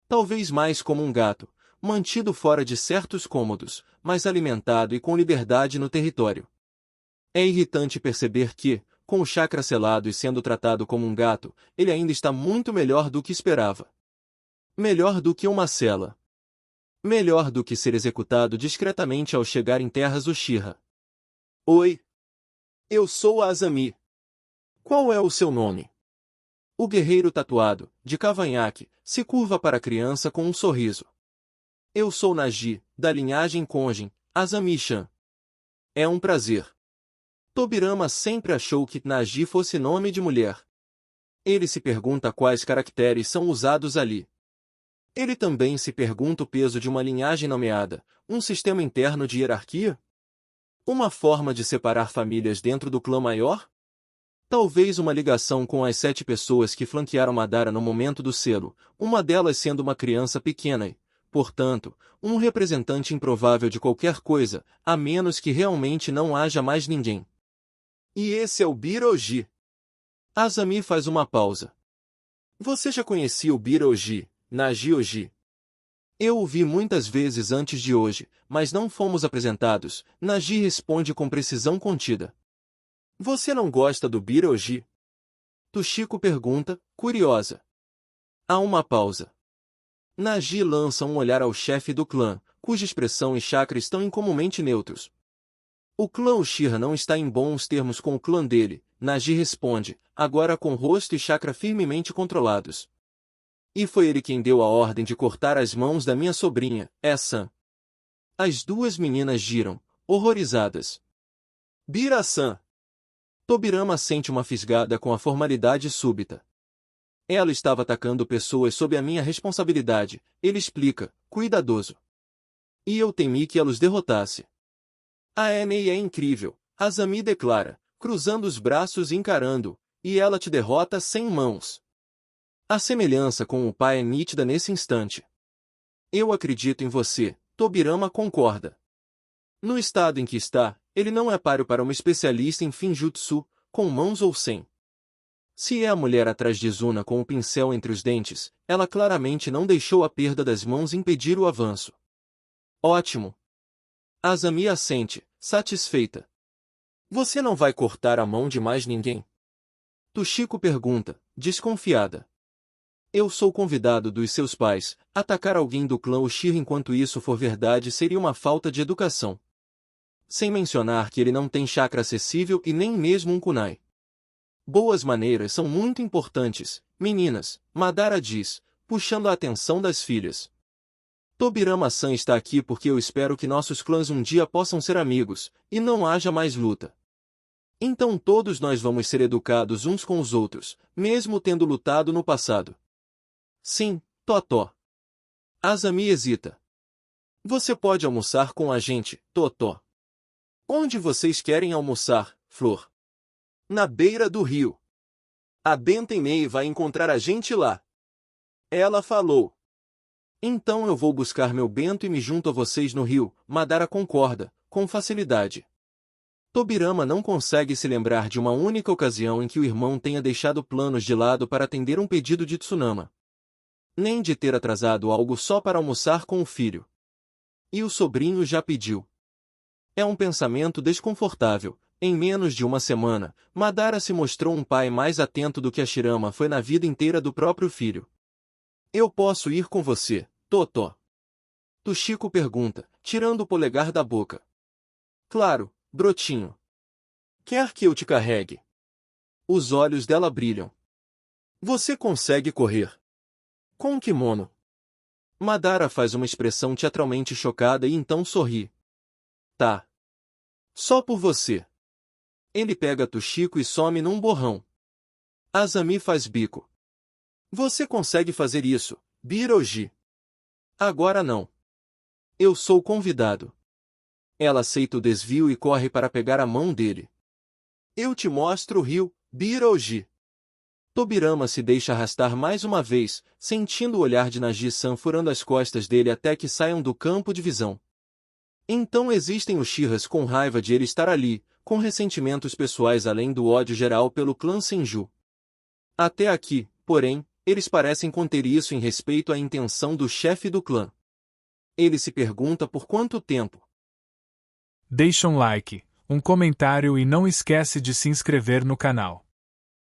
Talvez mais como um gato, mantido fora de certos cômodos, mas alimentado e com liberdade no território. É irritante perceber que, com o chakra selado e sendo tratado como um gato, ele ainda está muito melhor do que esperava. Melhor do que uma cela. Melhor do que ser executado discretamente ao chegar em terras Uchiha. Oi. Eu sou Azami. Qual é o seu nome? O guerreiro tatuado, de cavanhaque, se curva para a criança com um sorriso. Eu sou Naji, da linhagem Konjin, Azami-chan. É um prazer. Tobirama sempre achou que Naji fosse nome de mulher. Ele se pergunta quais caracteres são usados ali. Ele também se pergunta o peso de uma linhagem nomeada, um sistema interno de hierarquia? Uma forma de separar famílias dentro do clã maior? Talvez uma ligação com as 7 pessoas que flanquearam Madara no momento do selo, uma delas sendo uma criança pequena e, portanto, um representante improvável de qualquer coisa, a menos que realmente não haja mais ninguém. E esse é o Biroji. Azami faz uma pausa. Você já conhecia o Biroji, Naji-oji? Eu o vi muitas vezes antes de hoje, mas não fomos apresentados. Naji responde com precisão contida. Você não gosta do Biroji? Toshiko pergunta, curiosa. Há uma pausa. Naji lança um olhar ao chefe do clã, cuja expressão e chakra estão incomumente neutros. O clã Uchiha não está em bons termos com o clã dele, Naji responde, agora com rosto e chakra firmemente controlados. E foi ele quem deu a ordem de cortar as mãos da minha sobrinha, San. As duas meninas giram, horrorizadas. Bira-san! Tobirama sente uma fisgada com a formalidade súbita. Ela estava atacando pessoas sob a minha responsabilidade, ele explica, cuidadoso. E eu temi que ela os derrotasse. A Enei é incrível, Azami declara, cruzando os braços e encarando, e ela te derrota sem mãos. A semelhança com o pai é nítida nesse instante. Eu acredito em você, Tobirama concorda. No estado em que está, ele não é páreo para uma especialista em Finjutsu, com mãos ou sem. Se é a mulher atrás de Izuna com o pincel entre os dentes, ela claramente não deixou a perda das mãos impedir o avanço. Ótimo. Azami assente, satisfeita. Você não vai cortar a mão de mais ninguém? Toshiko pergunta, desconfiada. Eu sou convidado dos seus pais. Atacar alguém do clã Uchiha enquanto isso for verdade seria uma falta de educação. Sem mencionar que ele não tem chakra acessível e nem mesmo um kunai. Boas maneiras são muito importantes, meninas, Madara diz, puxando a atenção das filhas. Tobirama-san está aqui porque eu espero que nossos clãs um dia possam ser amigos, e não haja mais luta. Então todos nós vamos ser educados uns com os outros, mesmo tendo lutado no passado. Sim, Totó. Azami hesita. Você pode almoçar com a gente, Totó. Onde vocês querem almoçar, Flor? Na beira do rio. A Bentenei vai encontrar a gente lá. Ela falou. Então eu vou buscar meu bento e me junto a vocês no rio, Madara concorda, com facilidade. Tobirama não consegue se lembrar de uma única ocasião em que o irmão tenha deixado planos de lado para atender um pedido de Tsunama. Nem de ter atrasado algo só para almoçar com o filho. E o sobrinho já pediu. É um pensamento desconfortável. Em menos de uma semana, Madara se mostrou um pai mais atento do que a Shirama foi na vida inteira do próprio filho. Eu posso ir com você, Totó? Toshiko pergunta, tirando o polegar da boca. Claro, brotinho. Quer que eu te carregue? Os olhos dela brilham. Você consegue correr? Com um kimono. Madara faz uma expressão teatralmente chocada e então sorri. Tá. Só por você. Ele pega Toshiko e some num borrão. Azami faz bico. Você consegue fazer isso, Biroji? Agora não. Eu sou convidado. Ela aceita o desvio e corre para pegar a mão dele. Eu te mostro o rio, Biroji. Tobirama se deixa arrastar mais uma vez, sentindo o olhar de Naji-san furando as costas dele até que saiam do campo de visão. Então existem Uchihas com raiva de ele estar ali, com ressentimentos pessoais além do ódio geral pelo clã Senju. Até aqui, porém, eles parecem conter isso em respeito à intenção do chefe do clã. Ele se pergunta por quanto tempo. Deixa um like, um comentário e não esquece de se inscrever no canal.